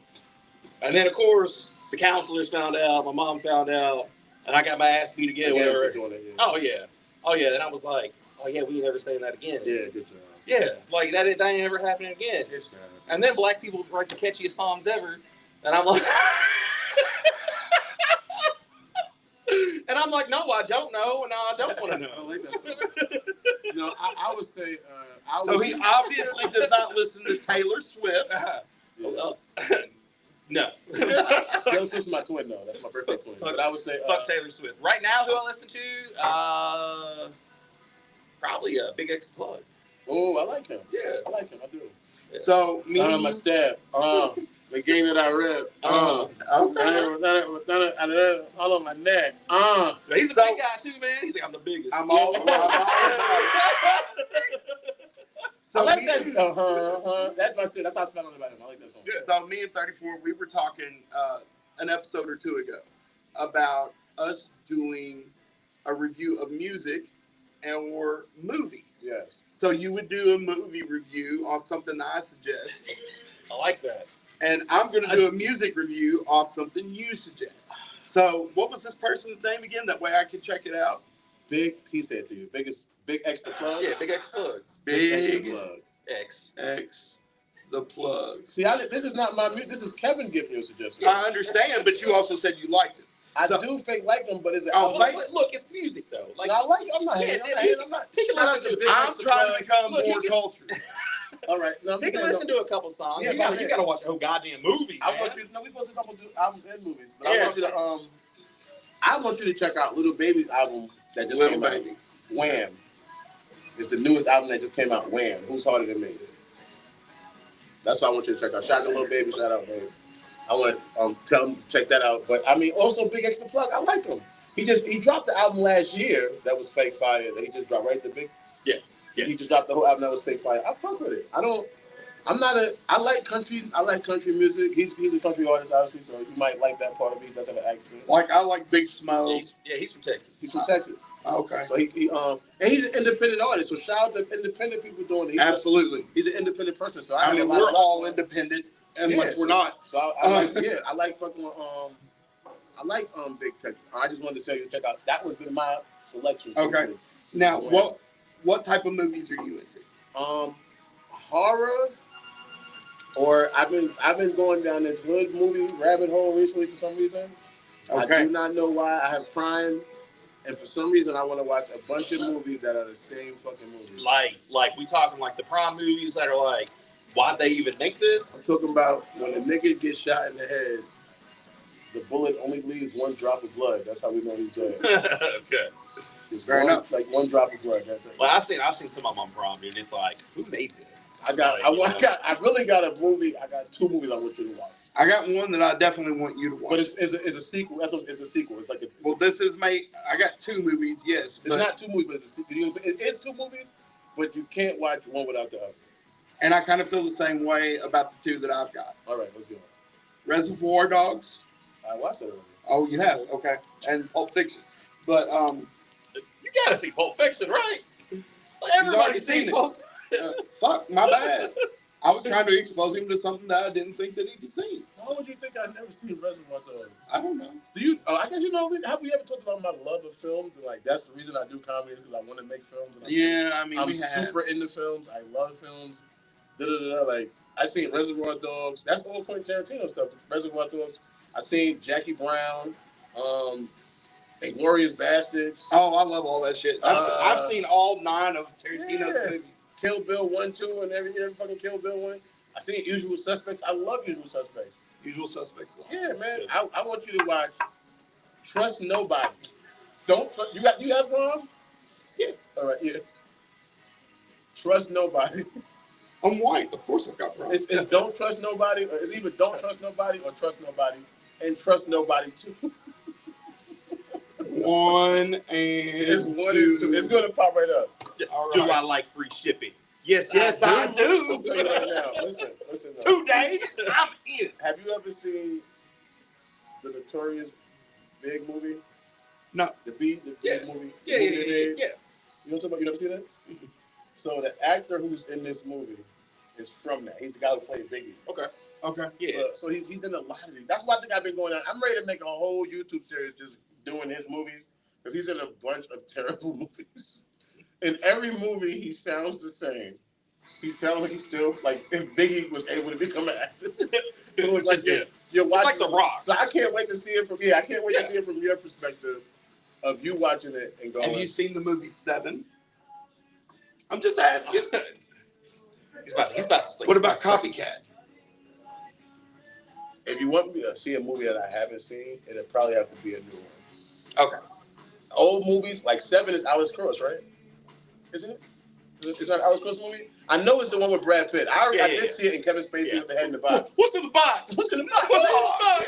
And then, of course, the counselors found out. My mom found out. And I got my ass beat again. Oh, yeah. And I was like, oh, yeah, we ain't never saying that again. Yeah, good job. Yeah, like that ain't ever happening again. Yes, sir. And then black people write the catchiest songs ever. And I'm like... And I'm like, no, I don't know, and I don't want to know. I like that song. I would say... so he obviously does not listen to Taylor Swift. No. Taylor Swift's my twin, though. That's my birthday twin. But I would say... fuck Taylor Swift. Right now, who I listen to? Probably Big X Plug. Oh, I like him. Yeah. I like him. I do. Yeah. So, me and my staff. The game that I read. Okay. All on my neck. He's the big guy, too, man. He's like, I'm the biggest. I'm all about So I like that. That's my shit. That's how I spell about him. I like that song. Yeah. So me and 34, we were talking an episode or two ago about us doing a review of music or movies. Yes. So you would do a movie review on something I suggest. I like that. And I'm going to do a music review off something you suggest. So what was this person's name again? That way I can check it out. Big, he said to you, big X the plug. Yeah, Big X plug. Big X the Big plug. X the plug. See, this is not my music. This is Kevin giving you a suggestion. I understand, but you also said you liked it. I do fake like them, but it's Look, it's music though. Like, I like. I'm not hating. I'm not. Shout out to Big X I'm the trying plug. to become Look, more cultured. All right, no, you can listen to a couple songs. Yeah, you gotta watch a whole goddamn movie. I Man. want you. No, we supposed to couple do albums and movies, but Yeah, I want you to I want you to check out Little Baby's album that just came out. Wham! It's the newest album that just came out. Wham! Who's Harder Than Me? That's what I want you to check out. Shout out to Little Baby. Shout out, baby. I want to tell him to check that out. But I mean, also Big X the Plug. I like him. He dropped the album last year that was Fake Fire. That he just dropped right the big. Yeah. He just dropped the whole album that was Fake Fire. I fuck with it. I like country. I like country music. He's a country artist, obviously, so you might like that part of it. He does have an accent. Like I like Big Smoke. He's from Texas. He's from Texas. Okay. So he and he's an independent artist. So shout out to independent people doing it. Absolutely. He's an independent person. So I mean, we're all independent unless we're not. So I like fucking I like Big Tech. I just wanted to tell you to check out. That was been my selection. Okay. Now, what type of movies are you into? Horror. Or I've been going down this hood movie rabbit hole recently for some reason. Okay. I do not know why. I have Prime, and for some reason I want to watch a bunch of movies that are the same fucking movie. Like we talking like the Prime movies that are like, why'd they even make this? I'm talking about when a nigga gets shot in the head, the bullet only leaves one drop of blood. That's how we know he's dead. Okay. It's fair enough. Like one drop of blood. That's it. Well, I've seen some of them on Prime, dude. It's like, who made this? I really got a movie. I got two movies I want you to watch. I got one that I definitely want you to watch. But it's a sequel. It's a sequel. It's like this is I got two movies. Yes, it's not two movies, but it's a sequel. You know what I'm saying? It is two movies, but you can't watch one without the other. And I kind of feel the same way about the two that I've got. All right, let's go. Reservoir Dogs. I watched it already. Oh, you have? Okay. And Pulp Fiction. But you gotta see Pulp Fiction, right? Everybody's seen Pulp Fiction. Fuck, my bad. I was trying to expose him to something that I didn't think that he'd seen. How would you think I'd never seen Reservoir Dogs? I don't know. Do you? I guess you know. Have we ever talked about my love of films? And like that's the reason I do comedy is because I want to make films. And I'm super into films. I love films. Like I seen Reservoir Dogs. That's all Quentin Tarantino stuff. Reservoir Dogs. I seen Jackie Brown. Inglourious Bastards. Oh, I love all that shit. I've seen all 9 of Tarantino's movies. Kill Bill 1, 2, and every fucking Kill Bill 1. I seen Usual Suspects. I love Usual Suspects. Usual Suspects. Yeah, man. I want you to watch Trust Nobody. Don't trust. You have Prime? Yeah. All right. Yeah. Trust Nobody. I'm white. Of course I've got Prime. It's Don't Trust Nobody, or it's either Don't Trust Nobody or Trust Nobody, and Trust Nobody too. 1 and it's 1 2. and 2. It's gonna pop right up. All right. Do I like free shipping? Yes, I do. I'll tell you right now. Listen. 2 days, I'm in. Have you ever seen the Notorious Big movie? No. The Big movie? Yeah. You know what I'm talking about? You never seen that? Mm-hmm. So the actor who's in this movie is from that. He's the guy who played Biggie. Okay. Yeah. So he's in a lot of these. That's why I think I've been going on. I'm ready to make a whole YouTube series just doing his movies because he's in a bunch of terrible movies. In every movie, he sounds the same. He sounds like he's still like if Biggie was able to become an actor. So it's like you're watching. It's like The Rock. So I can't wait to see it from I can't wait to see it from your perspective of you watching it and going. Have you seen the movie 7? I'm just asking. He's about to sleep. What about Copycat? If you want me to see a movie that I haven't seen, it'll probably have to be a new one. Okay. Old movies like 7 is Alice Cross, right? Isn't it? Is that Alice Cross movie? I know it's the one with Brad Pitt. I did see it in Kevin Spacey with the head in the box. What's in the box? What's in the box?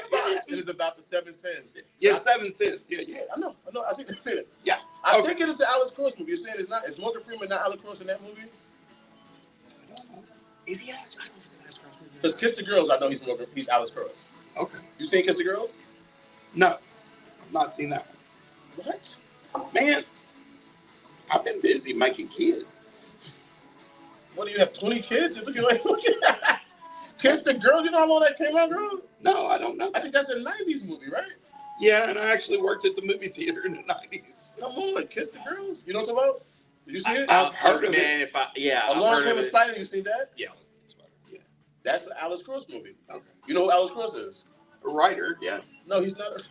It is about the 7 sins. Yeah, 7 sins. Yeah. I know. I seen it. Yeah. I think it is the Alice Cross movie. You're saying it's not? Is Morgan Freeman not Alice Cross in that movie? I don't know. Is he Alice Cross? Because Kiss the Girls, I know he's Alice Cross. Okay. You seen Kiss the Girls? No. I've not seen that one. What? Man, I've been busy making kids. What do you have? 20 kids? It took you like Kiss the Girls. You know how long that came out, girl? No, I don't know. I think that's a '90s movie, right? Yeah, and I actually worked at the movie theater in the 90s. Come on, Kiss the Girls. You know what I'm talking about? Did you see it? I've heard of man, it. I've Along heard Came of a it. Spider. You seen that? Yeah. That's an Alice Cross movie. Okay. You know who Alice Cross is? A writer, yeah. No, he's not.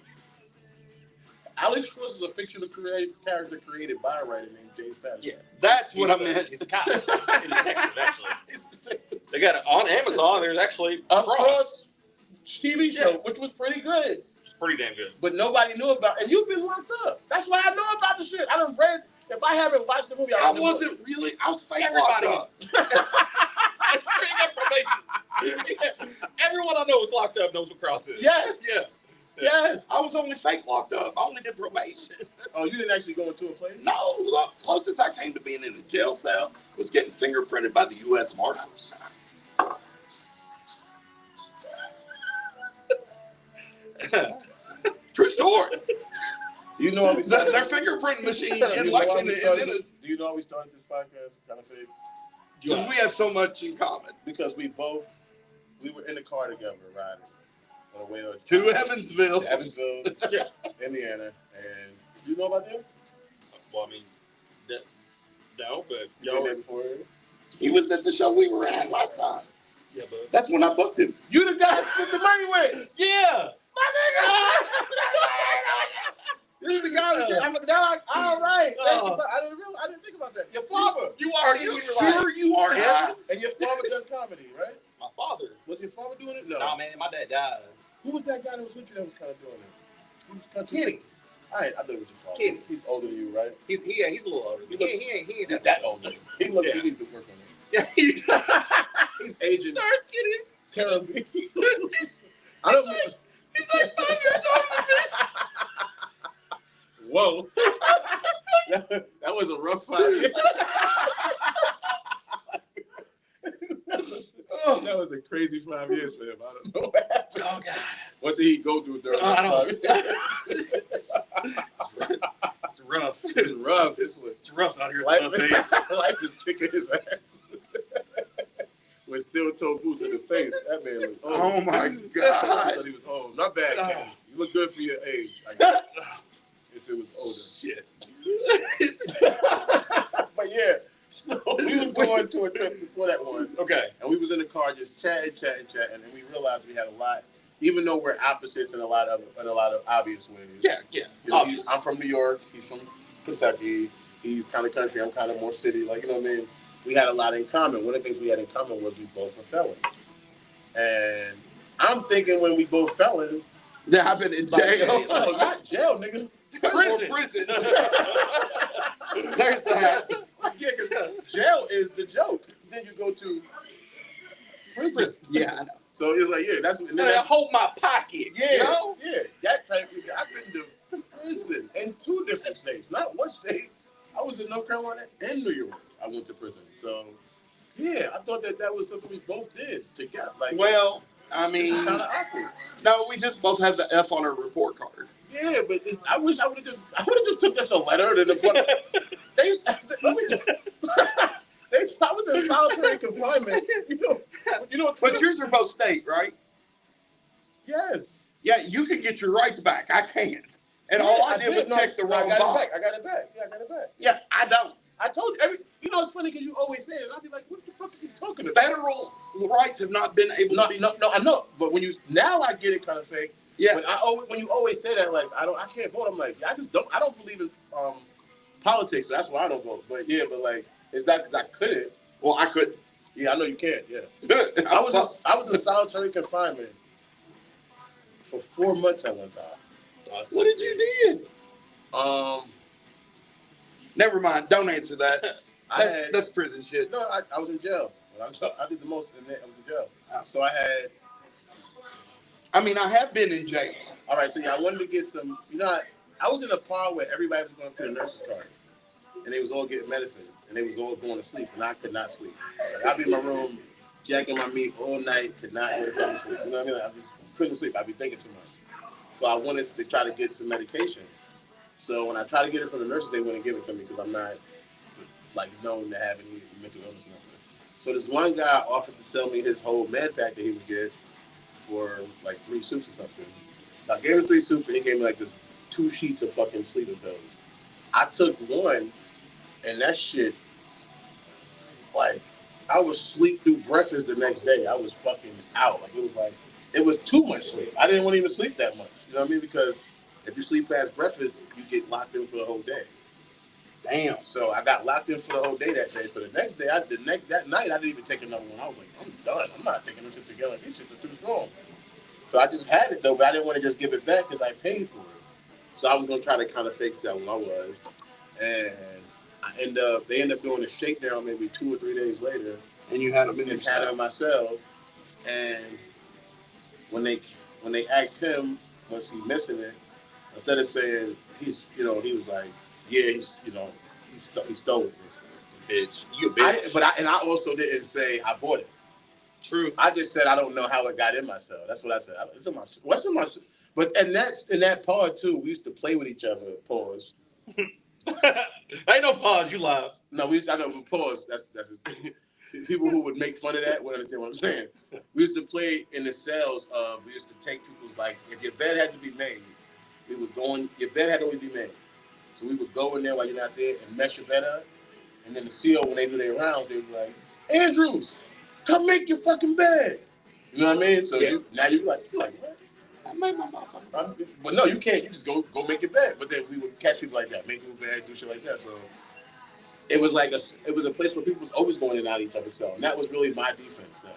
Alex Cross is a fictional character created by a writer named James Patterson. Yeah, that's what I meant. He's a cop. He's a detective, actually. He's a detective. They got it on Amazon. There's actually A Cross. Cross TV show, Yeah. which was pretty good. It's pretty damn good. But nobody knew about, and you've been locked up. That's why I know about the shit. I done read. If I haven't watched the movie, I wasn't really. I was fake locked Everybody. up. That's straight information. Yeah. Everyone I know is locked up knows what Cross is. Yes. Yeah. Yes. I was only fake locked up. I only did probation. Oh, you didn't actually go into a place? No, the closest I came to being in a jail cell was getting fingerprinted by the U.S. Marshals. True story. Do you know how we started? Their fingerprint machine Do you in know how we Lexington is started in it. Do you know how we started this podcast? Kind of fake. Because we have so much in common. Because we were in the car together riding on the way To Evansville. to Evansville, Indiana, and you know about that? Well, I mean, no, but You been there before? He was at the show we were at last time. yeah, but That's when I booked him. You the guy that spent the money with. yeah. My nigga. This is the guy that I'm like, all right. Thank you. I didn't think about that. Your father. You Are in you here sure like, you are him? And your father does comedy, right? my father? Was your father doing it? No. Nah, man, my dad died. Who was that guy that was with you that was kind of doing it? He was country. Kenny. All right, I thought it was your father. Kenny. He's older than you, right? He's a little older. But he ain't That old. He looks. Yeah. He needs to work on it. Yeah, He's aging Sir, Kenny. terribly. He's I don't. like 5 years older than me. Whoa. that was a rough 5 years. That was a crazy 5 years for him. I don't know what happened. Oh God. What did he go through during I that don't. 5 years? It's rough. It's rough. It's rough out here Life, at the buffet. life is kicking his ass. With steel toe boots in the face. That man was old. Oh my I God. thought he was old. Not bad, Ken. You look good for your age. I guess, if it was older. Shit. But yeah, so we was going to a trip before that one, Okay. and we was in the car just chatting, and we realized we had a lot, even though we're opposites in a lot of obvious ways. Yeah. You know, Obvious. I'm from New York. He's from Kentucky. He's kind of country. I'm kind of more city. Like, you know what I mean? We had a lot in common. One of the things we had in common was we both were felons. And I'm thinking when we both felons, That happened in like, jail. no, not jail, nigga. Prison. Prison. There's that. Yeah, because jail is the joke. Then you go to prison. Yeah, I know. So it's like, yeah, that's. And then I that's hold my pocket. yeah, You know? yeah, that type of. I've been to prison in 2 different states, not one state. I was in North Carolina and New York. I went to prison. So, yeah, I thought that was something we both did together. Like, Well, I this is mean, kind of awkward. no, we just both have the F on our report card. Yeah, but I wish I would have just took just a letter to the front. They, I was in solitary confinement. You know. But yours are both state, right? Yes. Yeah, you can get your rights back. I can't. And all I did was check the wrong box. I got it back. Yeah, I got it back. Yeah, I don't. I told you. It's funny because you always say it, and I'll be like, "What the fuck is he talking about?" Federal rights have not been able to be. No, I know. But now I get it kind of fake. Yeah. When you always say that, like, I can't vote. I'm like, I don't believe in politics. So that's why I don't vote. But yeah, like, it's not because I couldn't. Well, I couldn't. Yeah, I know you can't. Yeah. I I was in solitary confinement for 4 months at one time. What did you did? Never mind. Don't answer that. That's prison shit. No, I was in jail. I did the most. I was in jail. Oh. So I had. I mean, I have been in jail. All right, so yeah, I wanted to get some. I was in a part where everybody was going to the nurse's card, and they was all getting medicine, and they was all going to sleep, and I could not sleep. Like, I'd be in my room, jacking my meat all night, could not go to sleep. You know what I mean? I just couldn't sleep. I'd be thinking too much. So I wanted to try to get some medication. So when I tried to get it from the nurses, they wouldn't give it to me because I'm not like known to have any mental illness or nothing. So this one guy offered to sell me his whole med pack that he would get for like 3 suits or something. So I gave him 3 soups, and he gave me like this 2 sheets of fucking sleeping pills. I took one, and that shit, like, I was sleep through breakfast the next day. I was fucking out. Like, it was too much sleep. I didn't want to even sleep that much. You know what I mean? Because if you sleep past breakfast, you get locked in for the whole day. Damn. So I got locked in for the whole day that day. So the next day, that night, I didn't even take another one. I was like, I'm done. I'm not taking this shit together. These shits are too strong. So I just had it though, but I didn't want to just give it back because I paid for it. So I was gonna try to kind of fake sell when I was, and they end up doing a shakedown maybe 2 or 3 days later, And you had them in and your had it cell. on myself. And when they when they asked him was he missing it, instead of saying he was like, yeah, he stole it. Bitch, you a bitch. And I also didn't say I bought it. True. I just said I don't know how it got in my cell. That's what I said. It's in my what's in my. But and that's in that part too. We used to play with each other. Pause. Ain't no pause. You lied. No, I know. Pause. That's people who would make fun of that would understand what I'm saying. We used to play in the cells. We used to take people's like if your bed had to be made, we would go in. Your bed had to always be made, so we would go in there while you're not there and mess your bed up. And then the CO when they do their rounds, they'd be like, Andrews, come make your fucking bed. You know what I mean? So now you're like what? I made my motherfucking bed. But no, you can't. You just go make your bed. But then we would catch people like that, make your bed, do shit like that. So it was like it was a place where people was always going in and out of each other's cells. And that was really my defense. That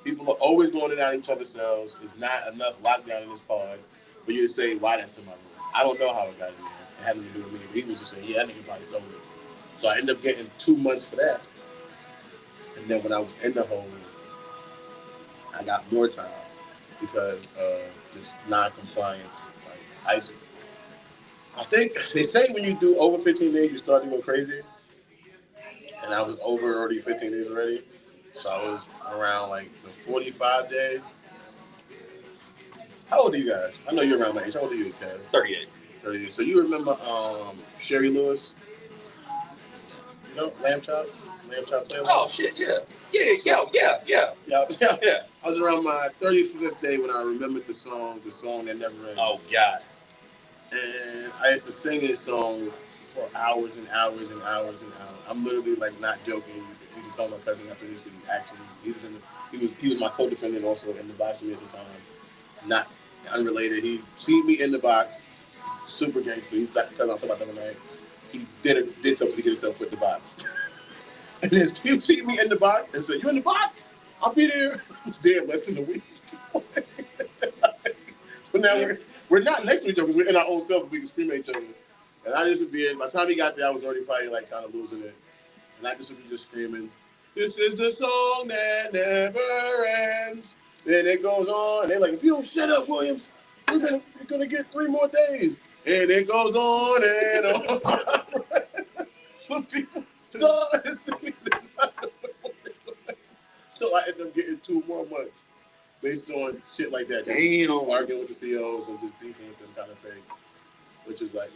people are always going in and out of each other's cells. There's not enough lockdown in this pod for you to say why that's in my room. I don't know how it got in there. It had nothing to do with me. But he was just saying, yeah, that nigga probably stole it. So I ended up getting 2 months for that. And then when I was in the hole, I got more time because of just non-compliance. Like I think they say when you do over 15 days, you start doing crazy. And I was over already 15 days already. So I was around like the 45 day. How old are you guys? I know you're around my age. How old are you, Kev? 38. 38. So you remember Sherry Lewis? You know, Lamb Chop Playlist? Oh shit, yeah. Yeah. Yeah. I was around my 35th day when I remembered the song that never ends. Oh god. And I used to sing this song for hours and hours and hours and hours. I'm literally like not joking. You can call my cousin after this. And actually, he was my co-defendant also in the box with me at the time. Not unrelated. He seen me in the box. Super gangster. He's back because I'm talking about the other night. He did something to get himself put in the box. And then he see me in the box and said, "You in the box? I'll be there." He was there less than a week. So now we're not next to each other because we're in our own self and we can scream at each other. And I just would be by the time he got there, I was already probably like kind of losing it. And I just would be just screaming, "This is the song that never ends." Then it goes on. And they're like, "If you don't shut up, Williams, you're gonna get 3 more days." And it goes on and on. Some people saw it. So I ended up getting 2 more months based on shit like that. Damn. Arguing with the CEOs and just beefing with them kind of thing. Which is like,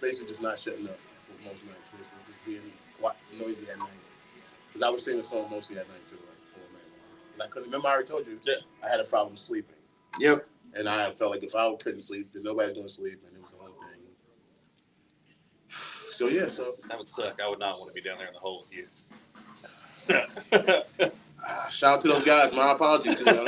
basically just not shutting up for most nights. Basically just being quiet, noisy at night. Because I was singing a song mostly at night too, like all night long. And I couldn't, remember I already told you, I had a problem sleeping. Yep. And I felt like if I couldn't sleep, then nobody's going to sleep. And it was the whole thing. So yeah, That would suck. I would not want to be down there in the hole with you. Shout out to those guys. My apologies to you.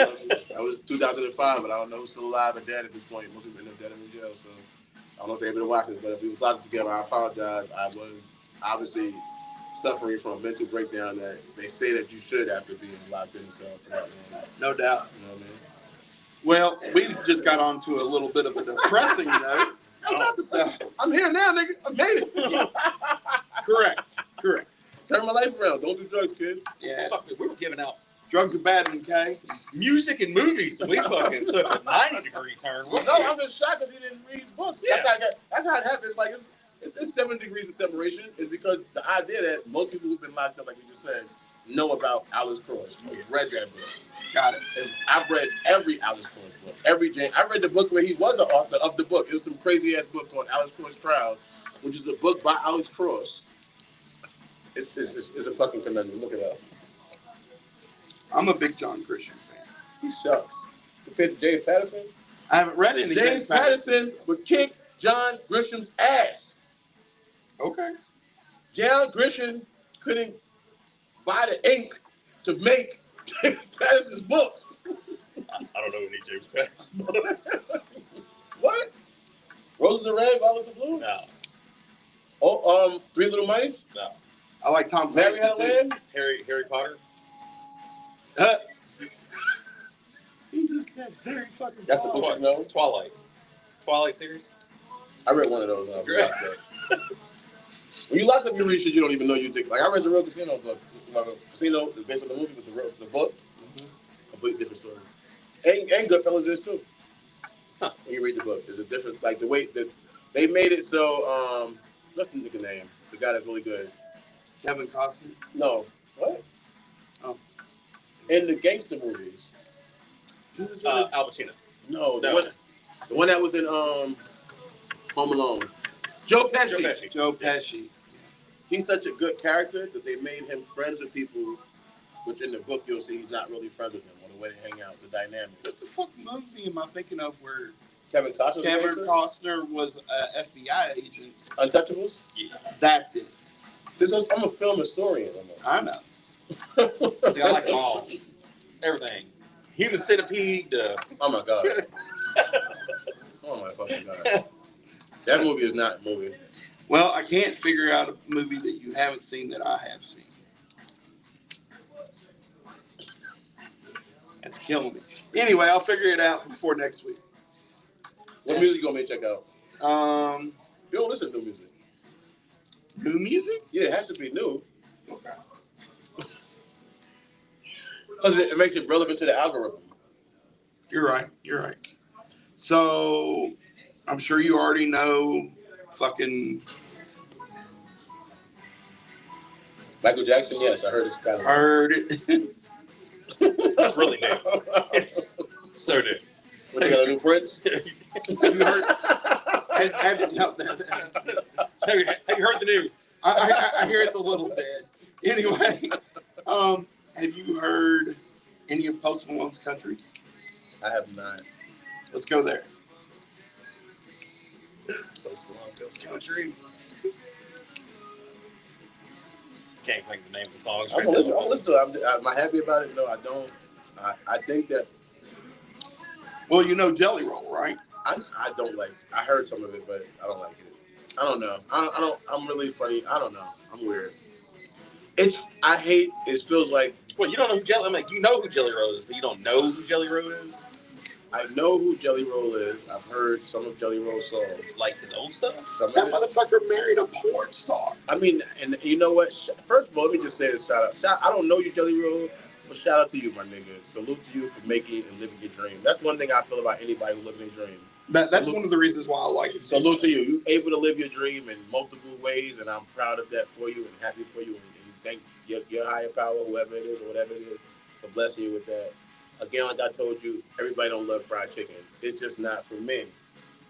That was 2005, but I don't know who's still alive or dead at this point. Most people end up dead in jail, so I don't know if they're able to watch this. But if we was locked together, I apologize. I was obviously suffering from a mental breakdown that they say that you should after being locked in yourself for that long. No doubt. You know what I mean? Well, we just got onto a little bit of a depressing note. I'm here now, nigga. I made it. Correct. Turn my life around. Don't do drugs, kids. Yeah. Fuck, we were giving out Drugs are bad, okay? music and movies, and we fucking took a 90-degree turn. No, I'm just shocked because he didn't read books. Yeah. That's how it happens. Like it's 7 degrees of separation. Is because the idea that most people who've been locked up, like you just said, know about Alice Cross. You've read that book. Got it. I've read every Alice Cross book. I read the book where he was an author of the book. It was some crazy ass book called Alice Cross Trial, which is a book by Alex Cross. It's a fucking conundrum. Look it up. I'm a big John Christian fan. He sucks. Compared to James Patterson, I haven't read any James Patterson would kick John Grisham's ass. Okay. John Grisham couldn't buy the ink to make Patterson's books. I don't know any James Patterson books. What? Roses are red, violets are blue? No. Oh, Three Little Mice? No. I like Tom Mary Clancy Had a too. Lamb? Harry Potter? He just said Harry fucking That's the Potter. book you know? Twilight series? I read one of those. When you lock up your research, you don't even know you think. Like, I read the Real Casino book. Casino is based on the movie, but the book, completely different story. And Goodfellas is too. Huh. When you read the book, there's a different, like the way that they made it so. What's the nigga name? The guy that's really good. Kevin Costner. No. What? Oh. In the gangster movies. He was Al Pacino. No, the one that was in Home Alone. Joe Pesci. Joe Pesci. He's such a good character that they made him friends with people, which in the book you'll see he's not really friends with them, or the way they hang out, the dynamic. What the fuck movie am I thinking of where Kevin Costner was an FBI agent? Untouchables? Yeah. That's it. I'm a film historian. I know. See, I like them all. Everything. Human Centipede. Oh my god. Oh my fucking god. That movie is not a movie. Well, I can't figure out a movie that you haven't seen that I have seen. That's killing me. Anyway, I'll figure it out before next week. What music you want me to check out? You don't listen to new music. New music? Yeah, it has to be new. Okay. Because it makes it relevant to the algorithm. You're right. So, I'm sure you already know fucking... Michael Jackson, yes, I heard it's kind of... Heard it. That's really new. It's so new. What, they got a new Prince? Have you heard... Have you heard the new? I hear it's a little dead. Anyway, have you heard any of Post Malone's Country? I have not. Let's go there. Post Malone goes country. Can't think of the name of the songs. I'm gonna listen to it. Am I happy about it? No, I don't. I think that... Well, you know Jelly Roll, right? I don't like... I heard some of it, but I don't like it. I don't know. I'm really funny. I don't know. I'm weird. It feels like... Well, you don't know who Jelly... I mean, you know who Jelly Roll is, but you don't know who Jelly Roll is? I know who Jelly Roll is. I've heard some of Jelly Roll's songs. Like his old stuff? That motherfucker married a porn star. I mean, and you know what? First of all, let me just say this shout out. I don't know you, Jelly Roll, but shout out to you, my nigga. Salute to you for making and living your dream. That's one thing I feel about anybody who living their dream. That's one of the reasons why I like it. Salute to you. You're able to live your dream in multiple ways, and I'm proud of that for you and happy for you. And thank your higher power, whoever it is or whatever it is, for blessing you with that. Again, like I told you, everybody don't love fried chicken. It's just not for men,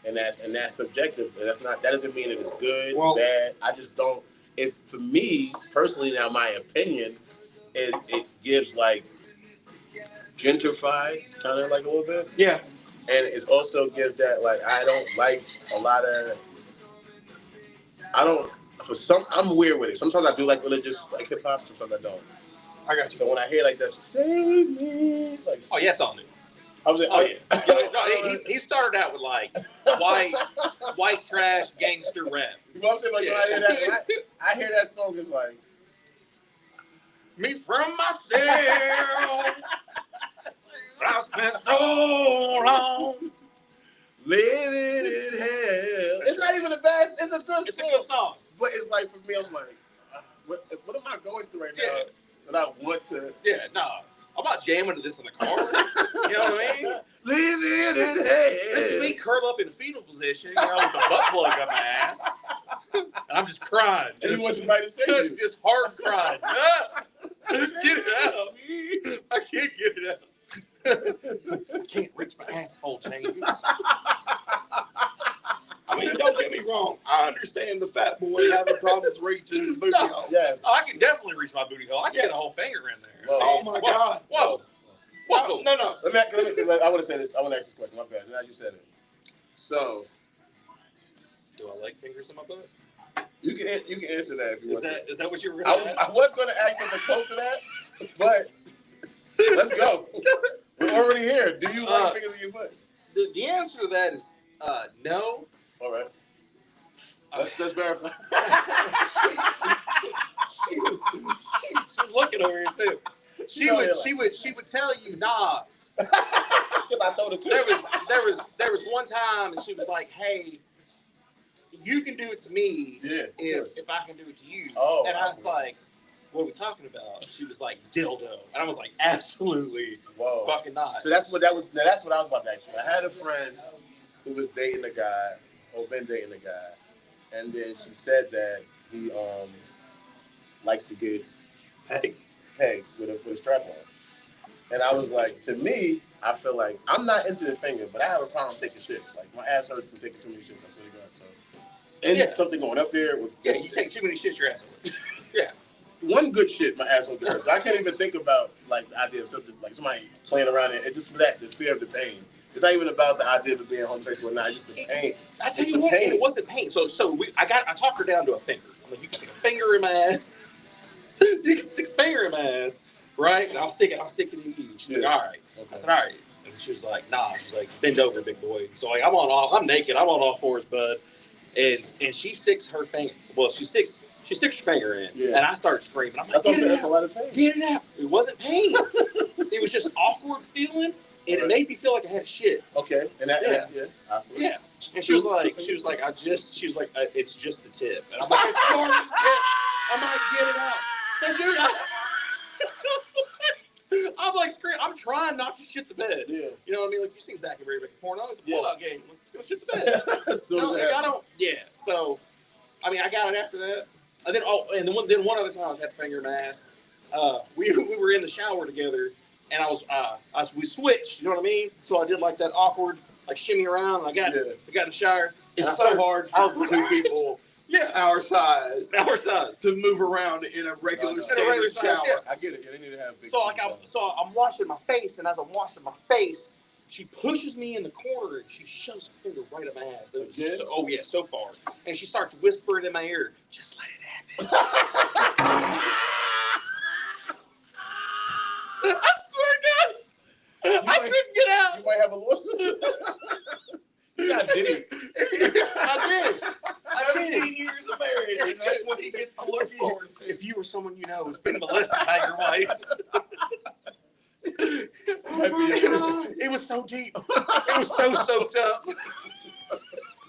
and that's subjective. That doesn't mean it is good, bad. I just don't. For me personally, now my opinion is it gives like gentrified kind of like a little bit. Yeah. And it also gives that like I don't like a lot of. I'm weird with it. Sometimes I do like religious like hip hop. Sometimes I don't. I got you. So when I hear like that, save me, like oh yeah, it's all new. I was like, oh yeah. No, he started out with like white trash gangster rap. You know what I'm saying? Like when I hear that song, it's like me from myself. I spent so long living in hell. It's not even the best. It's a good song. It's a good song. But it's like for me, I'm like, what am I going through right now? That I want to. Yeah, no. I'm not jamming to this in the car. You know what I mean? Living in hell. This is me curled up in a fetal position, with the butt plug up my ass. And I'm just crying. And you want somebody to save you. Just hard crying. Just get it out. I can't get it out. I can't reach my asshole, James. I mean, don't get me wrong. I understand the fat boy having problems reaching his booty hole. Yes. Oh, I can definitely reach my booty hole. I can get a whole finger in there. Whoa. Oh my God. Whoa. Whoa. No, no. I want to say this. I want to ask this question. My bad. Now you said it. So, Do I like fingers in my butt? You can answer that if you want. Is that what you were going to ask? I was going to ask something close to that, but let's go. We're already here. Do you like fingers in your butt? The answer to that is no. All right. Let's verify. She's looking over here too. She would tell you nah. Because I told her too. There was one time and she was like, hey, you can do it to me if I can do it to you. Oh, and I was like, what are we talking about? She was like, dildo. And I was like, absolutely fucking not. So that's what I was about to ask you. I had a friend who was dating a guy, or been dating a guy, and then she said that he likes to get pegged with a strap on. And I was like, to me, I feel like I'm not into the finger, but I have a problem taking shits. Like my ass hurts from taking too many shits. I swear to God. So, and something going up there with you take too many shits, your ass will. Yeah. One good shit, my asshole hurts. So I can't even think about like the idea of something like somebody playing around it. Just for that, the fear of the pain. It's not even about the idea of being homosexual or not. Just the pain. I tell you what, it wasn't pain. So I talked her down to a finger. I'm like, you can stick a finger in my ass. You can stick a finger in my ass, right? And I'll stick it in you. She's like, all right. Okay. I said, all right. And she was like, nah. She's like, bend over, big boy. So like, I'm naked. I'm on all fours, bud. And she sticks her finger. Well, she sticks her finger in, and I started screaming. I'm like, that's a lot of pain. Get it out. It wasn't pain. It was just awkward feeling, and it made me feel like I had shit. Okay, and that, yeah. And she was like, it's just the tip. And I'm like, it's more than the tip. I'm like, get it out. So, dude, I'm like, I'm trying not to shit the bed. Yeah. You know what I mean? Like, you seen Zach and Ray making porno. It's a pull-out game. Let's go shit the bed. So, I mean, I got it after that. And then one other time I had finger in my ass. We were in the shower together, and we switched. You know what I mean? So I did like that awkward like shimmy around. And I got in the shower. It's so hard for two people. Yeah, our size to move around in a regular standard shower. I get it. Yeah, they need to have big. So I'm washing my face, and as I'm washing my face, she pushes me in the corner and she shoves her finger right at my ass. It was so far. And she starts whispering in my ear, just let it happen. I swear to God, I couldn't get out. You might have a lawsuit. God did it. I did. 17 years of marriage, and that's what he gets to look forward to. If you were someone you know who's been molested by your wife. It was so deep. It was so soaked up.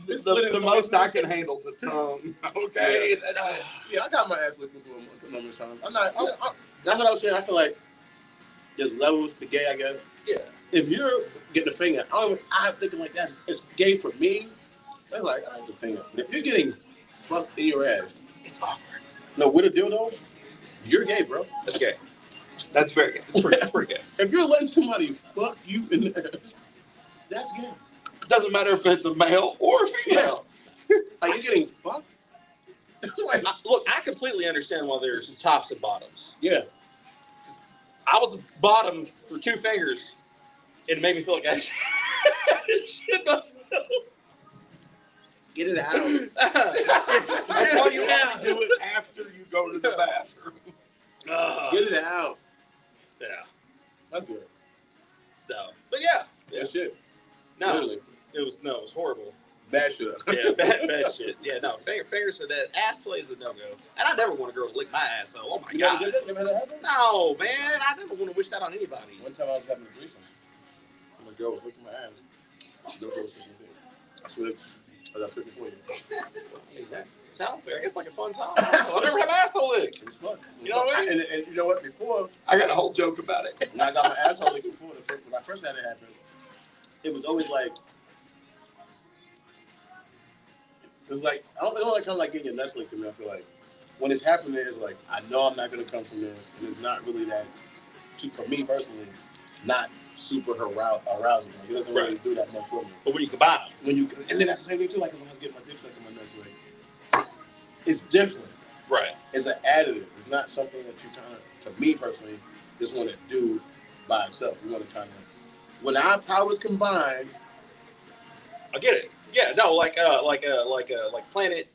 The most I can handle is a tongue. Okay, I got my ass licked before a number of times. That's what I was saying. I feel like there's levels to gay, I guess. Yeah. If you're getting a finger, I'm thinking like that. It's gay for me. It's like I like the finger. But if you're getting fucked in your ass, it's awkward. No, with a dildo, you're gay, bro. That's gay. That's very gay. That's pretty gay. If you're letting somebody fuck you in the ass, that's gay. Doesn't matter if it's a male or a female. Are you getting fucked? Look, I completely understand why there's tops and bottoms. Yeah. I was bottom for 2 fingers, and it made me feel like I shit myself. Get it out. That's why you only do it after you go to the bathroom. Get it out. Yeah. That's good. So, but yeah. Good shit. No, literally. It was horrible. Bad shit. Yeah, bad shit. Yeah, no, fingers for that. Ass play is a no-go. And I never want a girl to lick my ass, so, oh my God. Never did it? Never had that happen? No, man, I never want to wish that on anybody. One time I was having a threesome, and a girl was licking my ass. No girl was licking my dick. I swear I said before you. I mean, that sounds, I guess, like a fun time. I'll never have an asshole lick. It was fun. You know what I mean? And you know what? Before, I got a whole joke about it. When I got my asshole licked before, when I first had it happen, it was always like, I don't like kind of like getting your nuts licked to me. I feel like when it's happening, it's like I know I'm not gonna come from this, and it's not really that. For me personally, not super arousing. Like it doesn't really do that much for me. But when you combine them, and then that's the same thing too. Like when I was getting my dick sucked in my nuts, like it's different. Right. It's an additive. It's not something that you kind of, to me personally, just want to do by itself. We want to kind of, when our powers combine, I get it. Yeah, no, like Planet,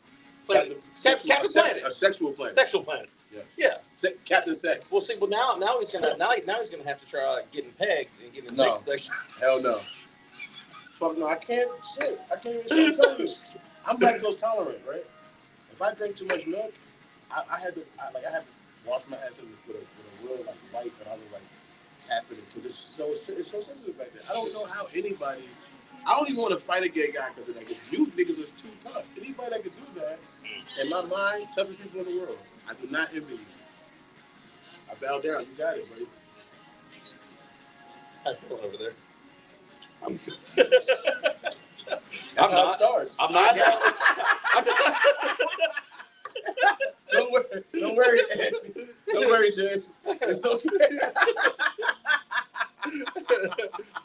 Captain Planet, a sexual planet. Sexual Planet. Yes. Yeah. Captain Sex. Well, see, now he's gonna have to try getting pegged and getting his next section. Hell no. Fuck no, I can't shit. I can't even tell you. I'm lactose tolerant, right? If I drink too much milk, I had to wash my ass with a real like wipe, and I was like tapping it because it's so sensitive back there. I don't know how anybody. I don't even want to fight a gay guy because of that. Because you niggas is too tough. Anybody that could do that, in my mind, toughest people in the world. I do not envy you. I bow down. You got it, buddy. How you feeling over there? I'm confused. That's how it starts. I'm not. Don't worry. Don't worry. Don't worry, James. It's okay.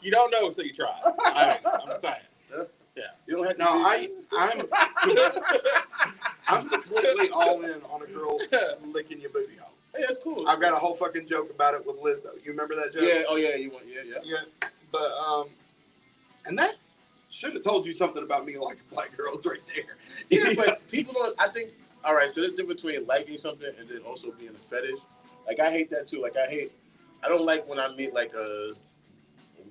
You don't know until you try. I'm saying. Yeah. You don't have to. No, I'm completely all in on a girl licking your booty hole. Hey, that's cool. I've got a whole fucking joke about it with Lizzo. You remember that joke? Yeah. Oh yeah. Yeah. But and that should have told you something about me liking black girls right there. Yeah, but people don't. I think. All right. So there's a difference between liking something and then also being a fetish. Like I hate that too. Like I don't like when I meet like a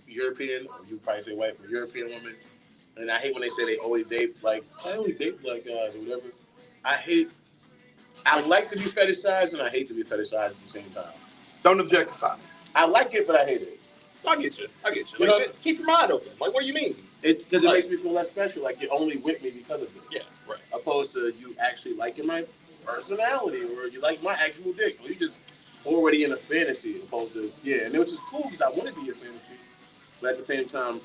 European, or you probably say white, but European woman, and I hate when they say they only date like I only date black guys or whatever. I like to be fetishized and I hate to be fetishized at the same time. Don't objectify me. I like it, but I hate it. I get you. You know, keep your mind open. Like, what do you mean? Because it makes me feel less special. Like you're only with me because of it. Yeah, right. Opposed to you actually liking my personality or you like my actual dick. Or you just already in a fantasy. Opposed to and which is cool because I want to be a fantasy, but at the same time,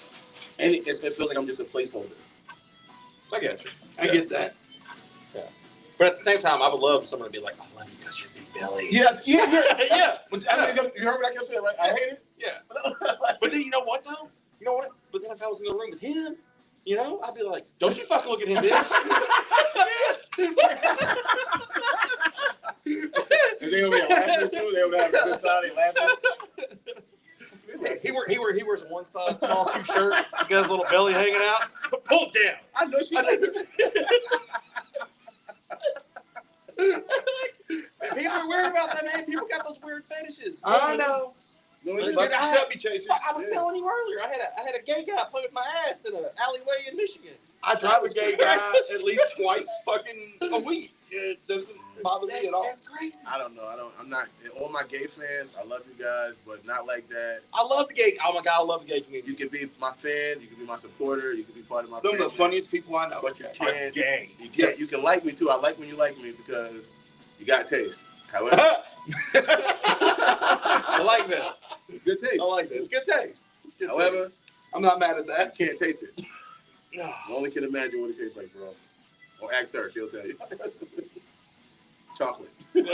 and it feels like I'm just a placeholder. I get you. I get that. Yeah. But at the same time, I would love someone to be like, I love you because you're big belly. Yes, yeah. But, you heard what I kept saying, right? I hate it. Yeah. But then you know what though? You know what? But then if I was in the room with him, you know, I'd be like, don't you fucking look at him, bitch. And they over there laughing too. They over there having a good time. They laughing. He wears one size small 2 shirt. He got his little belly hanging out. Pull it down. I know she doesn't. People are weird about that, man. People got those weird fetishes. I know. Chubby chasers. I was telling you earlier. I had a gay guy play with my ass in an alleyway in Michigan. I drive a gay guy at least twice fucking a week. It doesn't bother me at all. That's crazy. I don't know. I'm not. All my gay fans, I love you guys, but not like that. I love the gay. Oh my god, I love the gay community. You can be my fan. You can be my supporter. You can be part of my. Some of the funniest people I know. But you can't. Gay. You can't. You can like me too. I like when you like me because you got taste. However, I like that. It's good taste. I like that. It's good taste. However, taste. I'm not mad at that. You can't taste it. No. You only can imagine what it tastes like, bro. Or ask her, she'll tell you. Chocolate. Well,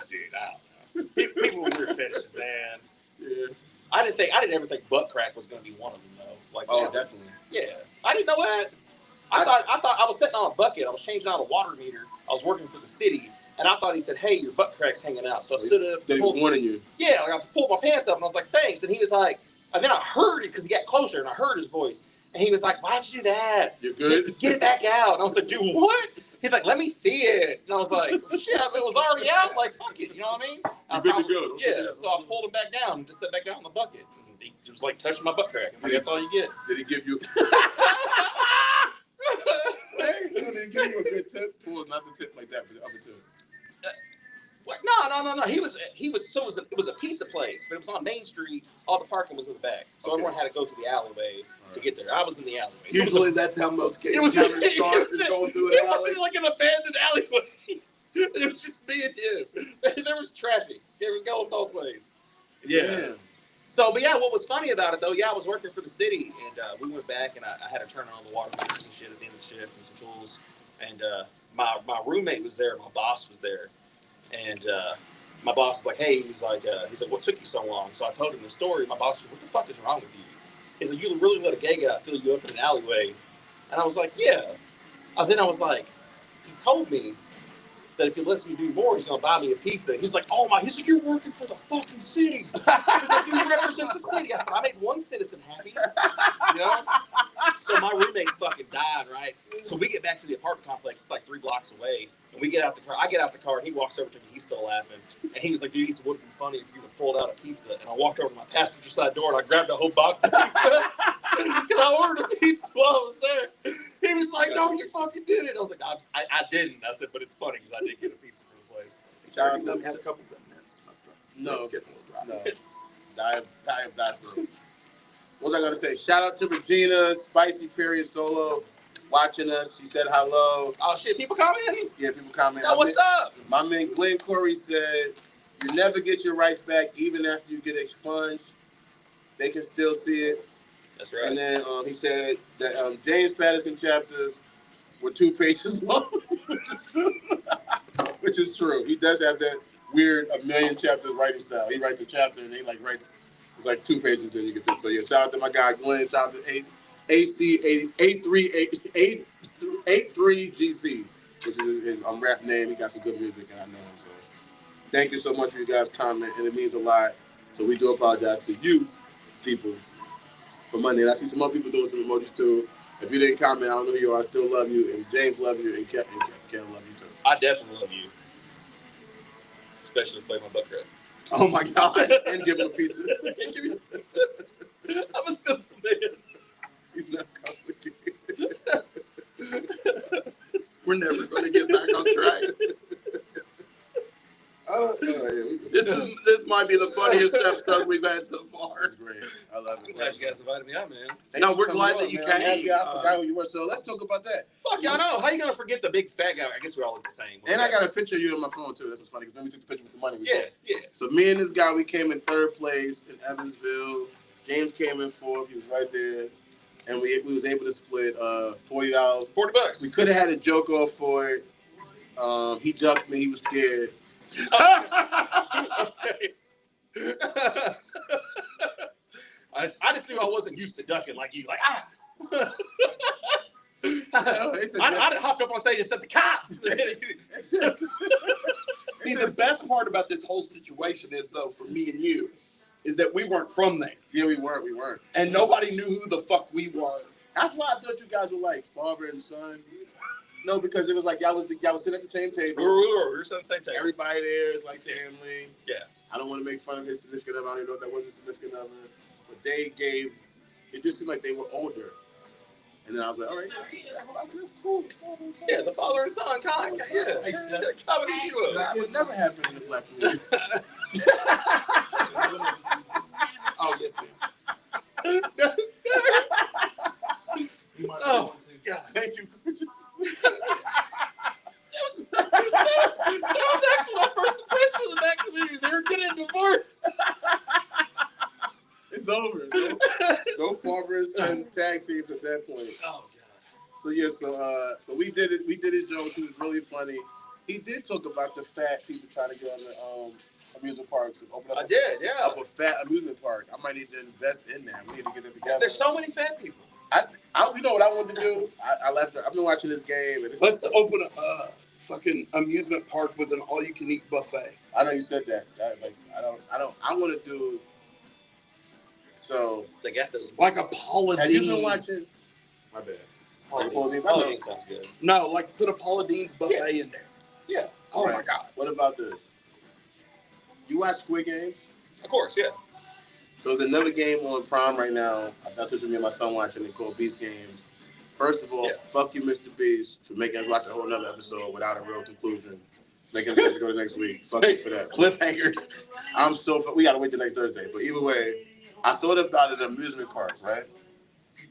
dude, I don't know. People with weird fetishes, man. Yeah. I didn't ever think butt crack was going to be one of them, though. Like, definitely. Yeah, I didn't know that. I thought I was sitting on a bucket. I was changing out a water meter. I was working for the city, and I thought he said, "Hey, your butt crack's hanging out." So I stood up. That he was warning you. Yeah, like I pulled my pants up, and I was like, "Thanks." And he was like, and then I heard it because he got closer, and I heard his voice, and he was like, "Why'd you do that? You're good. Get it back out." And I was like, "Do what?" He's like, "Let me see it." And I was like, "Shit, it was already out. Like, fuck it." You know what I mean? You're good to go. Yeah. So I pulled him back down and just sat back down in the bucket. And he was like touching my butt crack. I'm like, that's all you get. Did he give you? Hey, did he give you a good tip? Well, not the tip like that, but the other tip. What? No. He was. So it was a pizza place, but it was on Main Street. All the parking was in the back, so everyone had to go through the alleyway to get there. I was in the alleyway. Usually, that's how most gay encounters start. Is going through an alley. alley. It wasn't like an abandoned alleyway. It was just me and him. There was traffic. It was going both ways. Yeah. So, but yeah, what was funny about it though? Yeah, I was working for the city, and we went back, and I had to turn on the water meters and shit at the end of the shift and some tools. And my roommate was there. My boss was there. And my boss was like, "Hey," he's like, "What took you so long?" So I told him the story. My boss said, "What the fuck is wrong with you?" He's like, "You really let a gay guy fill you up in an alleyway?" And I was like, "Yeah." And then I was like, he told me that if he lets me do more, he's gonna buy me a pizza. And he's like, oh my, he's like, you're working for the fucking city. He's like, you represent the city. I said, I made one citizen happy. You know? So my roommate's fucking died, right? So we get back to the apartment complex. It's like 3 blocks away. And we get out the car. I get out the car, and he walks over to me. He's still laughing. And he was like, dude, it would have been funny if you would have pulled out a pizza. And I walked over to my passenger side door, and I grabbed a whole box of pizza. Because I ordered a pizza while I was there. He was like, no, you fucking did it. I was like, I didn't. I said, but it's funny because I did get a pizza from the place. Shout out to have a couple of them minutes. No, it's getting a little dry. No, dive through. What was I gonna say? Shout out to Regina, Spicy Period Solo, watching us. She said hello. Oh shit, people commenting? Yeah, people commenting. Yo, what's up? My man Glenn Corey said, "You never get your rights back, even after you get expunged. They can still see it." That's right. And then he said that James Patterson chapters were 2 pages long, which is true. He does have that weird 1,000,000 chapters writing style. He writes a chapter and he like writes. It's like 2 pages, then you get to. So yeah, shout out to my guy Glenn. Shout out to AC83GC, which is his rap name. He got some good music, and I know him. So thank you so much for you guys' comment, and it means a lot. So we do apologize to you, people, for Monday. And I see some more people doing some emojis too. If you didn't comment, I don't know who you are. I still love you, and James love you, and Kev love you too. I definitely love you, especially if you play my butt crack. Oh my God! And give him a pizza. And give me a pizza. I'm a simple man. He's not complicated. We're never going to get back on track. This might be the funniest episode we've had so far. It's great. I love it. I'm glad you guys invited me out, man. No, we're glad that you came. I forgot who you were. So let's talk about that. Fuck y'all know. How you gonna forget the big fat guy? I guess we all look the same. And I got a picture of you on my phone too. That's what's funny because let me take the picture with the money. Yeah. So me and this guy, we came in 3rd place in Evansville. James came in 4th. He was right there. And we was able to split $40. $40. We could have had a joke off for it. He ducked me. He was scared. Okay. I just knew I wasn't used to ducking like you. Like I'd hopped up on stage and said the cops. See, the best part about this whole situation is, though, for me and you, is that we weren't from there. Yeah, we weren't. And nobody knew who the fuck we were. That's why I thought you guys were like father and son. No, because it was like y'all was sitting at the same table. We were sitting at the same table. Everybody there is like family. Yeah. I don't want to make fun of his significant other. I don't even know if that was a significant other. But it just seemed like they were older. And then I was like, all right, that's cool. Yeah, the father and son, kind of, yeah. Comedy duo. That would never happen in the black community. Oh, yes, ma'am. Oh, God. Thank you. That was actually my first impression of the black community. They were getting divorced. It's over. No father and son tag teams at that point. Oh, God. So yeah, so we did it. We did his jokes. He was really funny. He did talk about the fat people trying to get on the amusement parks and open up. I did, yeah. Up a fat amusement park. I might need to invest in that. We need to get that together. There's so many fat people. You know what I wanted to do? I left. I've been watching this game. And Let's open a fucking amusement park with an all-you-can-eat buffet. I know you said that. I want to do. So They got those. Like a Paula have Deen's. you been watching? My bad. Paula Deen's sounds good. No, like put a Paula Deen's buffet in there. Yeah. Oh Right. my God. What about this? You watch Squid Games? Of course, yeah. So there's another game on Prime right now. I told you me and my son watching it called Beast Games. First of all, fuck you, Mr. Beast, for making us watch a whole nother episode without a real conclusion. Making us have to go to next week. Fuck you for that. Cliffhangers. We gotta wait till next Thursday. But either way, I thought about an amusement park, right?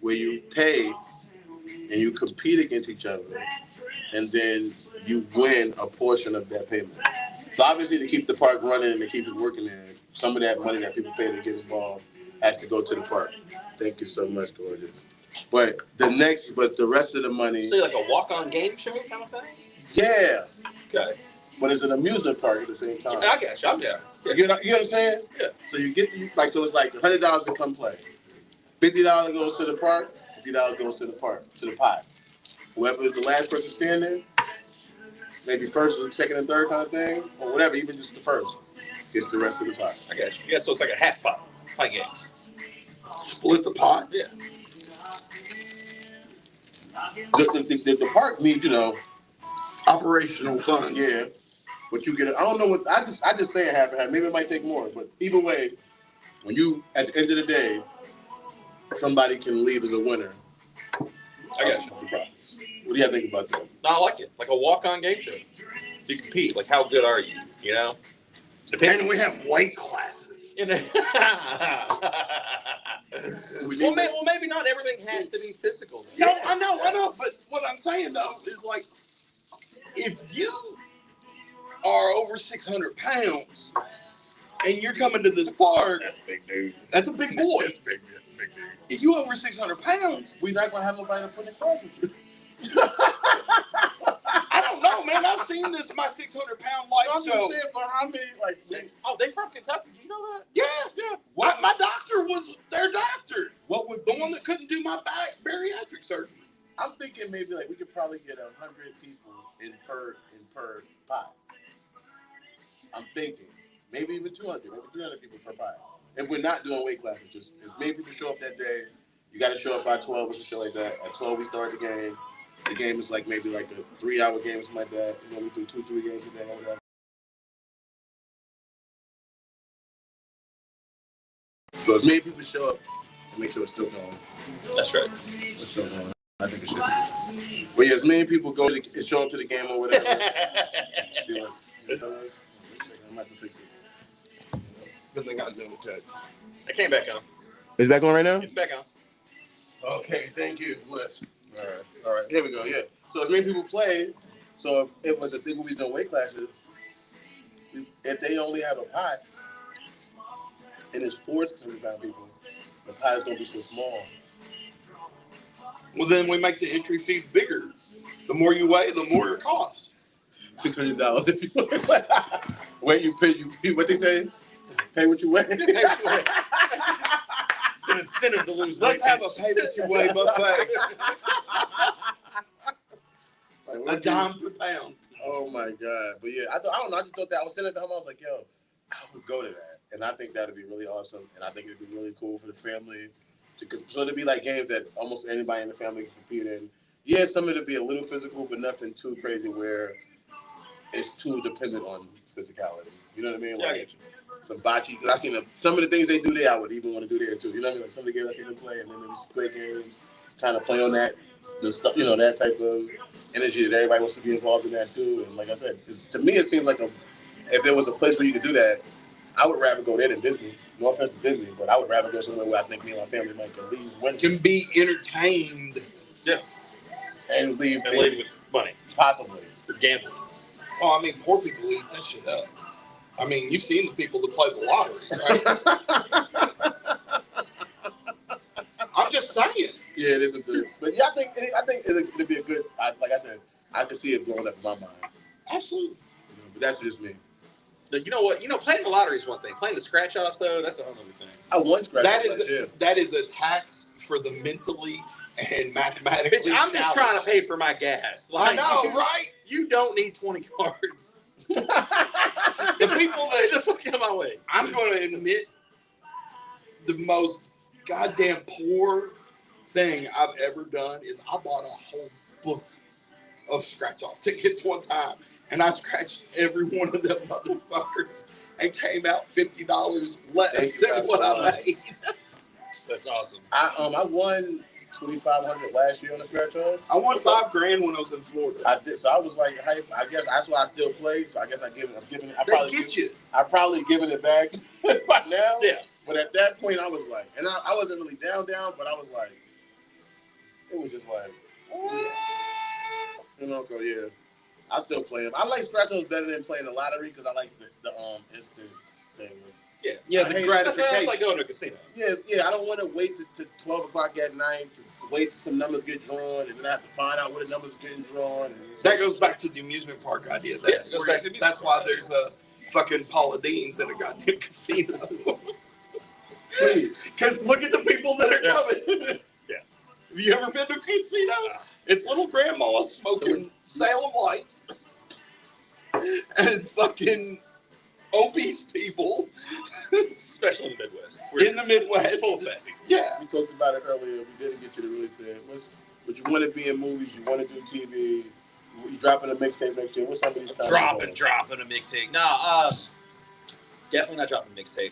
Where you pay and you compete against each other, and then you win a portion of that payment. So obviously, to keep the park running and to keep it working there, some of that money that people pay to get involved has to go to the park. Thank you so much, gorgeous. But the rest of the money. So like a walk-on game show kind of thing? Yeah. Okay. But it's an amusement park at the same time. Yeah, I guess. I'm down. Yeah. You know what I'm saying? Yeah. So you get so it's like $100 to come play. $50 goes to the park. $50 goes to the pot. Whoever is the last person standing maybe first, second, and third kind of thing, or whatever. Even just the first gets the rest of the pot. I got you. Yeah, so it's like a half pot. Pie games. Split the pot. Yeah. The park needs, Operational funds. yeah. But you get it. I don't know what I just say it half and half. Maybe it might take more, but either way, when you at the end of the day, somebody can leave as a winner. I got you. The profits. What do y'all think about that? No, I like it. Like a walk-on game show. You compete. Like, how good are you? You know? And we have weight classes. You know? well, maybe not everything has to be physical. No, I know. But what I'm saying, though, is like, if you are over 600 pounds and you're coming to this park, That's a big dude. that's a big boy. That's a big dude. If you over 600 pounds, We're not gonna have nobody to put in cross with you. I don't know, man. I've seen this my 600-pound life I'm show. just saying, but how many Oh, they from Kentucky. Do you know that? Yeah. My doctor was their doctor. what would The one that couldn't do my back bariatric surgery. I'm thinking maybe like we could probably get 100 people in per pot. I'm thinking maybe even 200, maybe 300 people per pot. If we're not doing weight classes, just if maybe people show up that day, you got to show up by 12 or some shit like that. At 12 we start the game. The game is like maybe like a 3-hour game or something like that. We do 2-3 games a day or whatever. So as many people show up, and make sure it's still going. That's right. It's still going. I think it should be. But yeah, as many people go to show up to the game or whatever. See what? I'm about to fix it. Good thing I was doing the check. I came back on. Is it back on right now? It's back on. Okay, thank you. Bless. All right. Here we go. Yeah. So as many people play, so if it was a thing where we doing weight classes, if they only have a pot and it's 400-pound people, the pot is gonna be so small. Well, then we make the entry fee bigger. The more you weigh, the more it costs. $600 if you wait. You pay. What they say? Pay what you weigh. It's an incentive to lose weight. Let's have a pay what you weigh buffet. Like, a dime per pound. Oh my God! But yeah, I don't know. I just thought that I was sitting at home. I was like, yo, I would go to that, and I think that'd be really awesome, and I think it'd be really cool for the family to be like games that almost anybody in the family can compete in. Yeah, some of it'll be a little physical, but nothing too crazy where it's too dependent on physicality. You know what I mean? Yeah, Like some bocce. Cause I seen some of the things they do there. I would even want to do there too. You know what I mean? Like some of the games I seen them play, and then maybe play games, kind of play on that, the stuff. You know, that type of energy that everybody wants to be involved in that too. And like I said, to me, it seems like if there was a place where you could do that, I would rather go there than Disney. No offense to Disney, but I would rather go somewhere where I think me and my family might can leave winning. Can be entertained. Yeah. And leave with money. Possibly. For gambling. Well, I mean, poor people eat that shit up. I mean, you've seen the people that play the lottery, right? I'm just saying. Yeah, it isn't good. But yeah, I think it'll be a good. Like I said, I could see it blowing up in my mind. Absolutely. But that's just me. You know what? Playing the lottery is one thing. Playing the scratch offs though, that's a whole other thing. I won scratch offs. That is a tax for the mentally and mathematically. Bitch, I'm just trying to pay for my gas. Like, I know, right? You don't need 20 cards. The people that Get the fuck out of my way. I'm going to admit, the most goddamn poor thing I've ever done is I bought a whole book of scratch-off tickets one time, and I scratched every one of them motherfuckers and came out $50 less than what I made. That's awesome. I won $2,500 last year on the scratch off. I won $5,000 when I was in Florida. I did, so I was like, hype. I guess that's why I still play. So I guess I'm giving it. I probably given it back by now. Yeah. But at that point, I was like, and I wasn't really down, but I was like, it was just like, you know. So yeah, I still play them. I like scratch offs better than playing the lottery because I like the instant thing. Yeah, the gratification. That's like going to a casino. Yeah. I don't want to wait to 12 o'clock at night to wait till some numbers get drawn, and then I have to find out where the numbers are getting drawn. That goes back to the amusement park idea. That's why there's a fucking Paula Dean's in a goddamn casino. Please. Because look at the people that are coming. Yeah. Have you ever been to a casino? It's little grandmas smoking Salem lights. and fucking obese people Especially in the Midwest. in the Midwest. Full of fat people. Yeah. We talked about it earlier. We didn't get you to really say it. What you want to be in movies, you want to do TV, you dropping a mixtape next year. What's some of these kind Dropping of a mixtape. Nah, definitely not dropping a mixtape.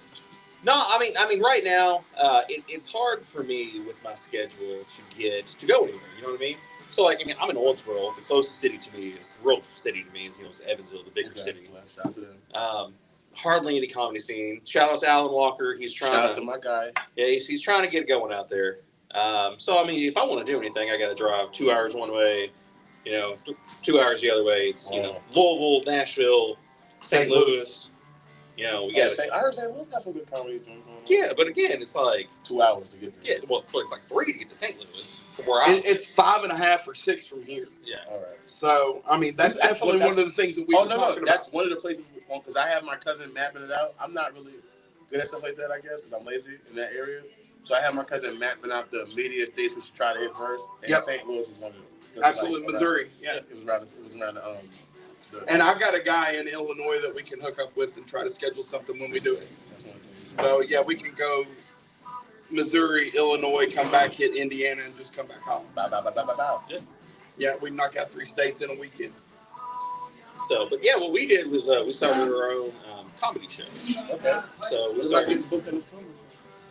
No, I mean, right now, it's hard for me with my schedule to go anywhere. You know what I mean? So, like, I mean, I'm in Owensboro. The closest city to me is the real city to me is it's Evansville, the bigger city. Shout out to them. Hardly any comedy scene. Shout out to Alan Walker. He's trying. Shout out to my guy. Yeah, he's trying to get going out there. So I mean, if I want to do anything, I got to drive 2 hours one way, 2 hours the other way. It's Louisville, Nashville, St. Louis. We got. I heard St. Louis got some good comedy going on. Yeah, but again, it's like 2 hours to get there. Yeah, well, it's like 3 to get to St. Louis from where I'm. It's 5.5 or 6 from here. Yeah. All right. So I mean, that's definitely one of the things that we were talking about. That's one of the places because I have my cousin mapping it out. I'm not really good at stuff like that, I guess, because I'm lazy in that area. So I have my cousin mapping out the immediate states we should try to hit first, and St. Louis was one of them. Absolutely, like, Missouri. Yeah, it was around. And I've got a guy in Illinois that we can hook up with and try to schedule something when we do it. So yeah, we can go Missouri, Illinois, come back, hit Indiana, and just come back home. Bow. Yeah, we knock out 3 states in a weekend. So, but yeah, what we did was we started our own comedy show. Okay. So we started getting booked in this comedy.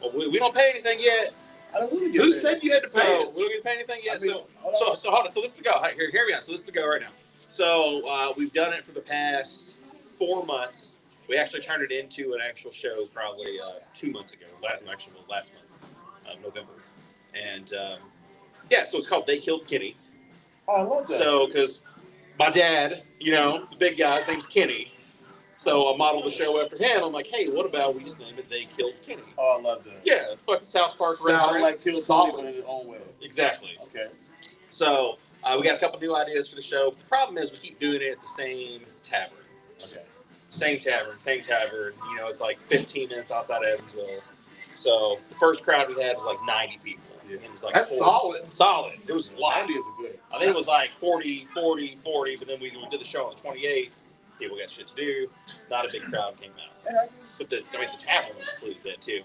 Well, we don't pay anything yet. I don't really get Who paid. said you had to pay us? We don't get to pay anything yet. I mean, so hold on. So this is the go. Hear me out. So this is the go right now. So we've done it for the past 4 months. We actually turned it into an actual show probably 2 months ago. Last month, November. And so it's called They Killed Kenny. Oh, I love that. So because my dad, the big guy, his name's Kenny. So I modeled the show after him. I'm like, hey, what about we just name it They Killed Kenny? Oh, I love that. Yeah, fucking South Park Sound like reference. Killed Kenny, but in its own way. Exactly. Okay. So we got a couple new ideas for the show. The problem is we keep doing it at the same tavern. Okay. Same tavern. It's like 15 minutes outside of Evansville. So the first crowd we had was like 90 people. Yeah. It was like That's 40. solid. Solid. It was a lot. 90 is a good. I think it was like 40, but then we did the show on the 28th. People got shit to do. Not a big crowd came out. But the tavern was completely dead too.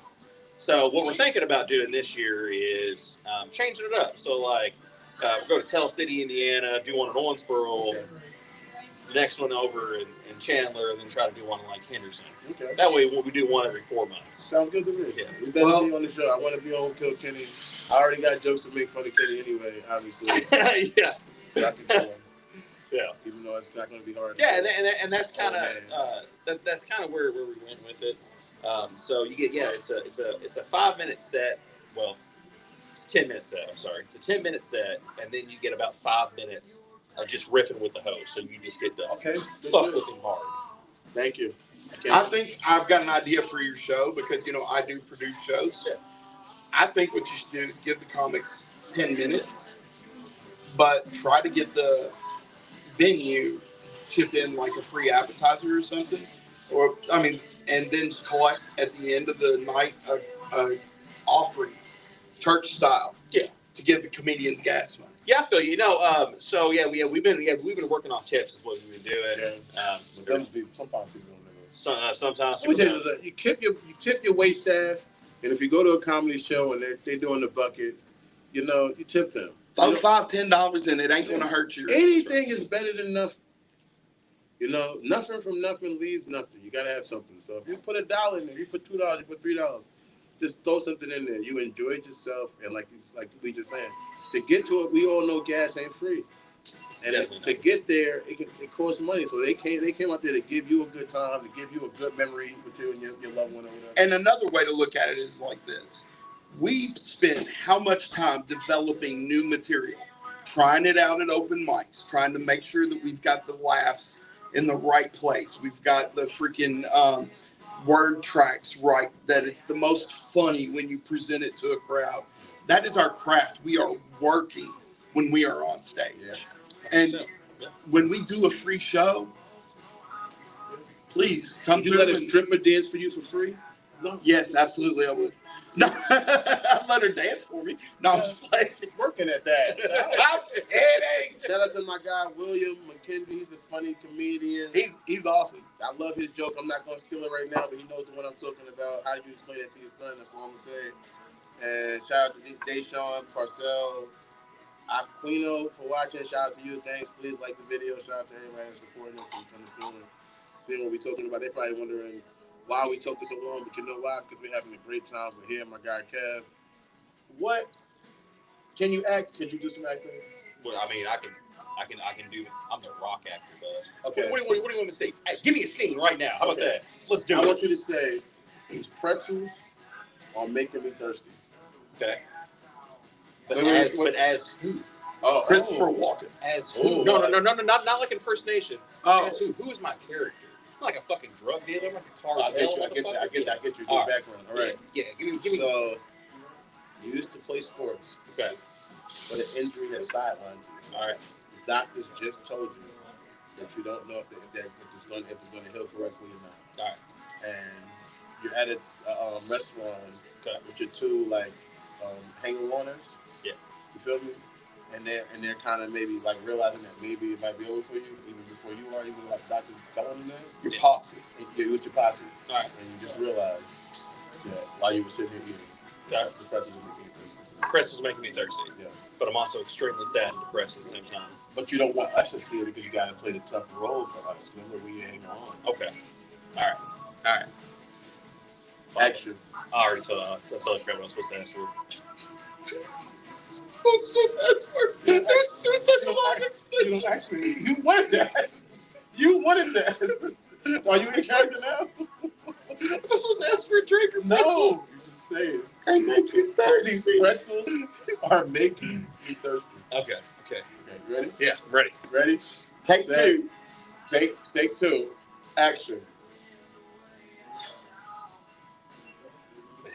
So what we're thinking about doing this year is changing it up. So like we're going to Tell City, Indiana, do one in Owensboro, the next one over in Chandler, and then try to do one in like Henderson. Okay. That way we do one every 4 months. Sounds good to me. Yeah. We better be on the show. I want to be on Kill Kenny. I already got jokes to make fun of Kenny anyway, obviously. Yeah. So I can do it. Yeah. Even though it's not going to be hard. Yeah, and that's kind of that's kind of where we went with it. So you get it's a 5-minute set. Well, it's a 10-minute set. I'm sorry, it's a 10-minute set, and then you get about 5 minutes of just riffing with the host. So you just get to fuck with him hard. Thank you. I think I've got an idea for your show because I do produce shows. Yeah. I think what you should do is give the comics 10 minutes, but try to get the venue to chip in like a free appetizer or something, and then collect at the end of the night a offering, church style. Yeah. To give the comedians gas money. Yeah, I feel you. So we've been working off tips is what we've been doing. Sometimes people don't know. Sometimes Let me people tell you, you tip your wait staff, and if you go to a comedy show and they're doing the bucket, you tip them. Throw $5-10 in, it ain't gonna hurt you. Anything is better than nothing. Nothing from nothing leaves nothing. You gotta have something. So if you put $1 in there, you put $2, you put $3, just throw something in there. You enjoyed yourself, and like we just saying, to get to it, we all know gas ain't free, and to get there, it costs money. So they came out there to give you a good time, to give you a good memory with you and your loved one or whatever. And another way to look at it is like this: we spend how much time developing new material, trying it out at open mics, trying to make sure that we've got the laughs in the right place. We've got the freaking word tracks right, that it's the most funny when you present it to a crowd. That is our craft. We are working when we are on stage. Yeah. And when we do a free show, please come Would you through. let a stripper dance for you for free? No. Yes, absolutely, I would. No, I let her dance for me. No, I'm just like working at that. I'm kidding. Shout out to my guy William McKenzie. He's a funny comedian. He's awesome. I love his joke. I'm not gonna steal it right now, but he knows the one I'm talking about. How do you explain that to your son? That's all I'm gonna say. And shout out to Deshaun Parcell, Aquino for watching. Shout out to you. Thanks. Please like the video. Shout out to everybody that's supporting us and coming through and seeing what we're talking about. They're probably wondering why we took so long, but you know why? Because we're having a great time. We're here, my guy Kev. What? Can you act? Can you do some acting? Well, I mean, I can do. I'm the rock actor, bud. Okay. What do you want me to say? Hey, give me a scene right now. How about that? Let's do it. I want you to say, these pretzels are making me thirsty. Okay. But as who? Oh, Christopher Walken. As who? No, not like an impersonation. Oh. As who? Who is my character? I'm like a fucking drug dealer. I'm like a cartel. I get your All right. background. All right. Yeah. Give me. So, you used to play sports. Okay. But an injury has sidelined you. All right. The doctors just told you that you don't know if it's going to heal correctly or not. All right. And you're at a restaurant with your two hanger warners. Yeah. You feel me? And they're kind of maybe like realizing that maybe it might be over for you even before you are, even like doctors telling them that. Your posse. You're with your posse. All right. And you just realize that while you were sitting here eating, Okay. the pretzels were making you thirsty. Pretzels making me thirsty. Yeah. But I'm also extremely sad and depressed at the same time. But you don't want us to see it because you got to play the tough role for us. Remember, we ain't on. Okay. All right. Action. I already told you what I was supposed to ask for. I was supposed to ask for. It was such a long explanation. You actually, you wanted that. You wanted that. Are you in character now? I was supposed to ask for a drink or pretzels. You just say it. They make you thirsty. These pretzels are making you thirsty. Okay. You ready? Yeah, I'm ready. Ready? Take two. Take two. Action. Man,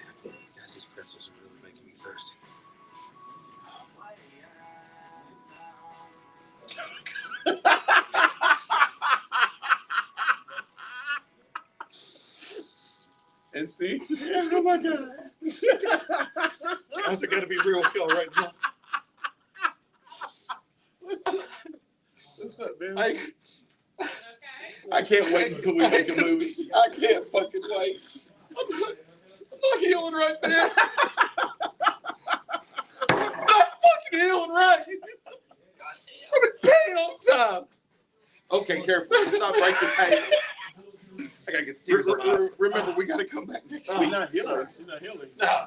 guys, these pretzels are really making me thirsty. And see? Oh my God. Guys, I gotta be real with y'all right now. What's up, man? Okay. I can't wait until we make a movie. I can't fucking wait. I'm not healing right there. I'm not fucking healing right. I've been paying all the time. Okay, careful. Let's not break the table. I gotta get tears on my eyes. Remember, we got to come back next She's week. not healing. She's not healing. No,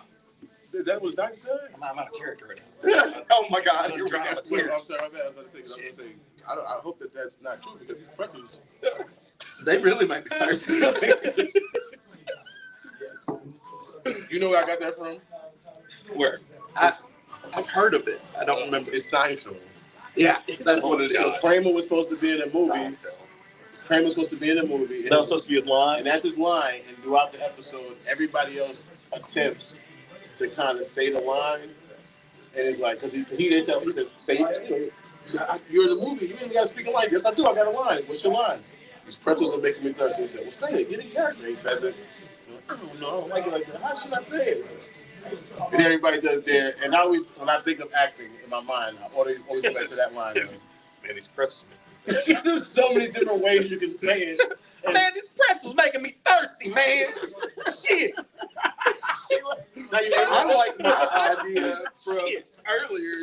Is that what the doctor said? I'm out of character right now. Oh my God! I'm Here we drowning go. my tears. I'm sorry, I was going to say, I hope that that's not true because these pretzels. They really make me thirsty. You know where I got that from? Where? I've heard of it. I don't remember. It's Seinfeld. Yeah, that's what it So is. Kramer was supposed to be in a movie. Kramer was supposed to be in a movie. That was supposed to be his line. And that's his line. And throughout the episode, everybody else attempts to kind of say the line. And it's like, because he didn't tell, he said, say it. You're in the movie. You ain't got to speak a line. Yes, I do. I got a line. What's your line? These pretzels are making me thirsty. He said, well, say it. Get in character. He says it. I don't know. I don't like it like that. How do you not say it? And everybody does there. And I always, when I think of acting in my mind, I always go back to that line. Man, these pretzels make me thirsty. There's so many different ways you can say it. And Man, these pretzels making me thirsty, man. Shit. now you I like my idea from Shit. earlier.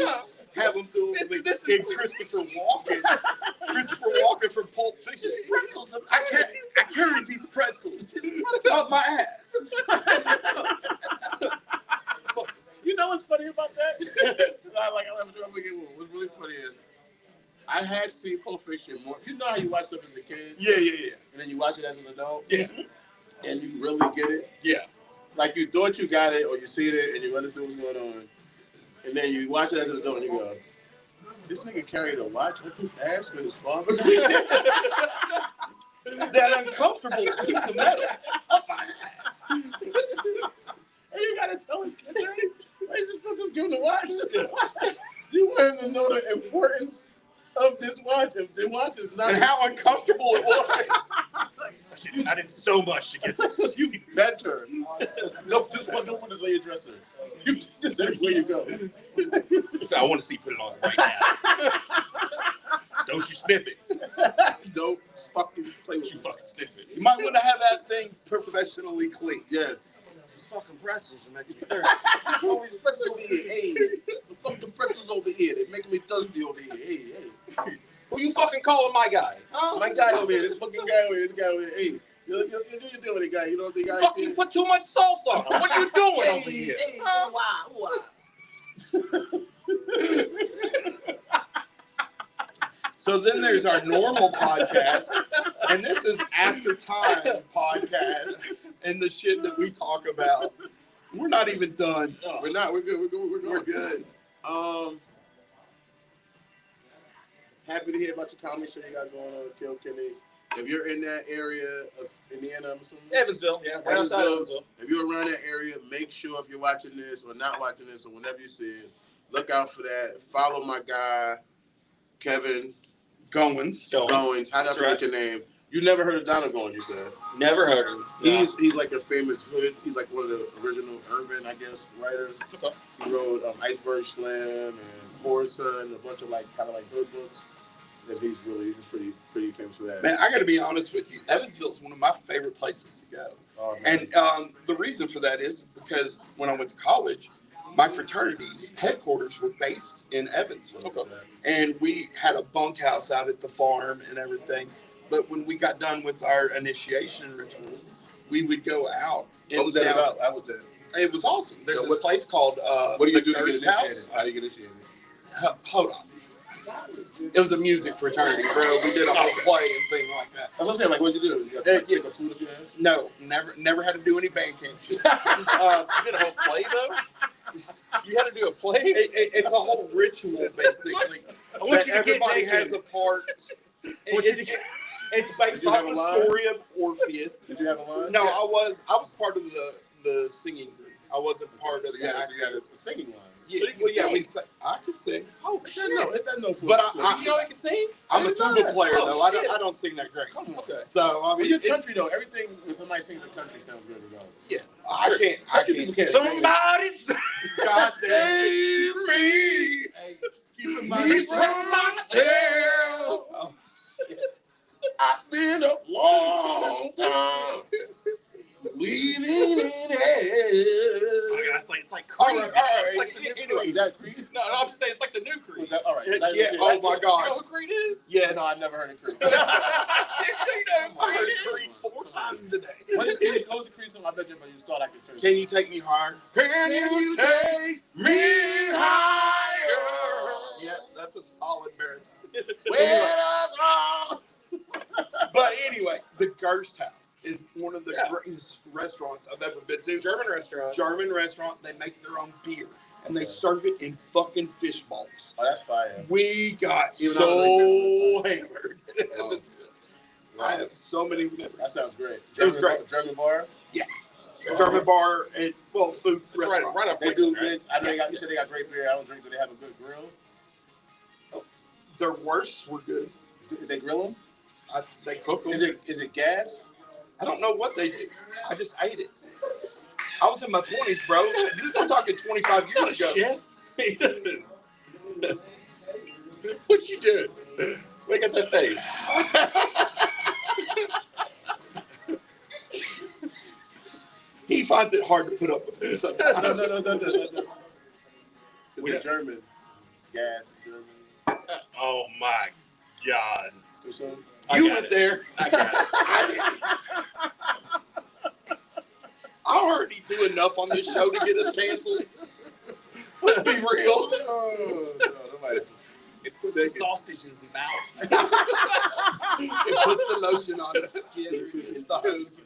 Have them through This with is- Christopher Walken. Christopher Walken from Pulp Fiction. Pretzels. I carried these pretzels up my ass. You know what's funny about that? What's really funny is I had seen Pulp Fiction more. You know how you watch stuff as a kid, Yeah. and then you watch it as an adult, Yeah. and you really get it. Yeah. Like you thought you got it, or you see it, and you understand what's going on, and then you watch it as an adult, and you go, "This nigga carried a watch up his ass for his father." That uncomfortable piece of metal up my ass. And you gotta tell his kid that. Just give him the watch. You want him to know the importance of this watch. If the watch is not, And how uncomfortable it was. I did so much to get this. You better. Don't put this on your dresser. You this is where you go. I want to see you put it on right now. Don't you sniff it. Don't fucking play with Don't you fucking sniff it. You might want to have that thing professionally clean. Yes. These fucking pretzels are making me thirsty. Oh, these pretzels over here. Hey, the fucking pretzels over here. They're making me thirsty over here. Hey. Who you fucking calling my guy? Huh? My guy over here. This fucking guy over here. This guy over here. Hey, you do your thing with the guy. You know what the guy Fuck, you put too much salt on him. What are you doing Hey, over here? hey, So then there's our normal podcast, and this is After Time podcast, and the shit that we talk about. We're not even done. We're not. We're good. We're good. Happy to hear about your comedy show you got going on with Kilkenny. If you're in that area of Indiana, I'm assuming. Evansville, yeah. Right outside Evansville. If you're around that area, make sure if you're watching this or not watching this or whenever you see it, look out for that. Follow my guy, Kevin Goins. Goins. How did I forget your name? You never heard of Donald Goins, you said? Never heard of him. He's like a famous hood. He's like one of the original urban, I guess, writers. Okay. He wrote Iceberg Slim and Horror Sun, a bunch of like kind of like hood books. And he's pretty famous for that. Man, I got to be honest with you. Evansville's one of my favorite places to go. Oh, And the reason for that is because when I went to college, my fraternity's headquarters were based in Evansville. Okay. And we had a bunkhouse out at the farm and everything. But when we got done with our initiation ritual, we would go out. What was that about? I was there. It was awesome. There's So this place called What do you the do to get Ghost initiated? House. How do you get initiated? Hold on. It was a music fraternity, bro. We did a whole play and thing like that. That's what I'm saying. Like, what'd you do? You got to take a flute up your ass? No, never had to do any band camp shit. You did a whole play, though? You had to do a play? It's a whole ritual, basically. I want you to Everybody get naked. has a part. I want you to get... It's based Did you off have a the line? story of Orpheus. Did you have a line? No, I was part of the singing group. I wasn't part of So the you had acting. a singing line. Yeah, So you can well, yeah, sing? I can sing. Oh, shit. Hit that note for But me. I- You know I can sing? I'm a didn't know tuba that. player, Oh, though. I shit. don't sing that great. Come on. Okay. So, I In mean, your country, though, everything when somebody sings a country sounds good regardless. yeah, I can't. Country people can't Somebody God damn. save me Hey, keep in mind. from myself. Oh, shit. I've been a long time believing in hell. It's like All Creed. right, all right. It's like the new Anyway, Is that Creed? No, I'm just saying it's like the new Creed. All right. Yeah, oh my You know God. who Creed is? Yes. No, I've never heard of Creed. You know who I heard Creed is? Creed 4 times today. What is Creed? What was the Creed song? I bet you you start like a church. Can you take me higher? Can you take me higher? Yeah, that's a solid baritone. Well, But anyway, the Gerst House is one of the Yeah. greatest restaurants I've ever been to. German restaurant. German restaurant. They make their own beer and they serve it in fucking fish balls. Oh, that's fire. We got Even so hammered. Wow. I have so many memories. That sounds great. It was great. German bar. German bar and food It's right, restaurant. right off They do. Franklin, right? I know you said they got great beer. I don't drink. Do they have a good grill? Their worsts were good. Do they grill them? They cook them. Is it gas? I don't know what they do. I just ate it. I was in my 20s, bro. I'm talking 25 He's not a years ago. chef. He doesn't. What you doing? Look at that face. He finds it hard to put up with it sometimes. No. Is it German? Gas, German. Oh my God. Too soon? You got went it. there. I got it. I already do enough on this show to get us canceled. Let's be real. Oh, no, nobody's. It puts the sausage in his mouth. It puts the lotion on his skin. It's the hose.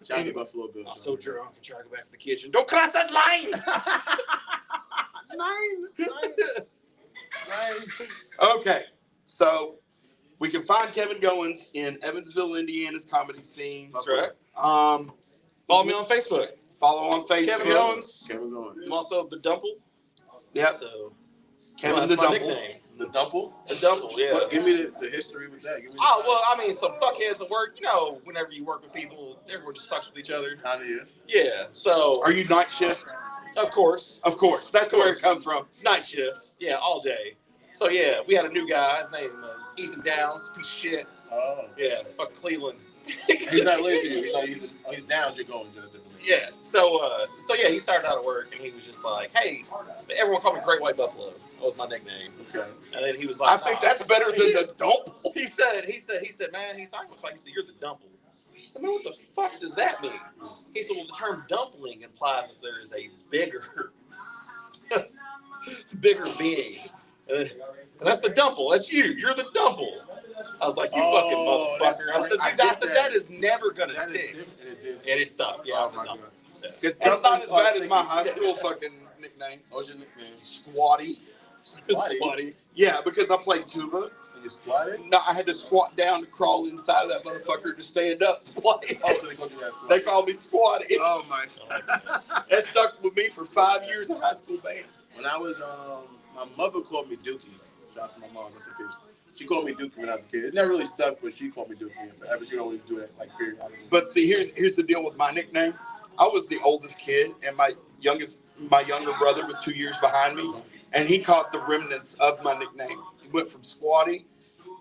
Shout out to Buffalo Bill. I'm so drunk. I'm trying to go back to the kitchen. Don't cross that line. Nine. Okay, so we can find Kevin Goins in Evansville, Indiana's comedy scene. That's right. Follow me on Facebook. Follow on Facebook. Kevin Goins. Kevin Goins. I'm also the Dumple. Yep. So Kevin that's the my Dumple. nickname. The Dumple? A Dumple, yeah. What, give me the history with that. Give me Oh, well, I mean, some fuckheads at work. You know, whenever you work with people, everyone just fucks with each other. How do you? Yeah, so. Are you night shift? Of course. Of course. That's where it comes from. Night shift. Yeah, all day. So, yeah, we had a new guy. His name was Ethan Downs, piece of shit. Oh. Yeah, fuck Cleveland. He's not listening to you. He's down. You're going. Yeah. So yeah, he started out at work and he was just like, "Hey, everyone called me Great White Buffalo." That was my nickname. Okay. And then he was like, I think that's better than the Dumple. He said, man, he's not gonna call you. He said, "You're the Dumple." I said, "Man, what the fuck does that mean?" He said, "Well, the term dumpling implies that there is a bigger being. And that's the Dumple. That's you. You're the Dumple." I was like, "You fucking motherfucker." I said, "Dude, that is never gonna stick." And it stuck. Yeah. Oh my god. It's not as bad as my high school fucking nickname. What's your nickname? Squatty. Squatty. Yeah, because I played tuba. And you squatted? No, I had to squat down to crawl inside of that motherfucker to stand up to play. Oh, so they called you that. They called me Squatty. Oh my. That stuck with me for 5 years of high school band. When I was my mother called me Dookie. Shout out to my mom. That's a case. She called me Dookie when I was a kid. It never really stuck, but she called me Dookie. And forever, she'd always do it like periodically. But see, here's the deal with my nickname. I was the oldest kid, and my younger brother was 2 years behind me, and he caught the remnants of my nickname. He went from Squatty,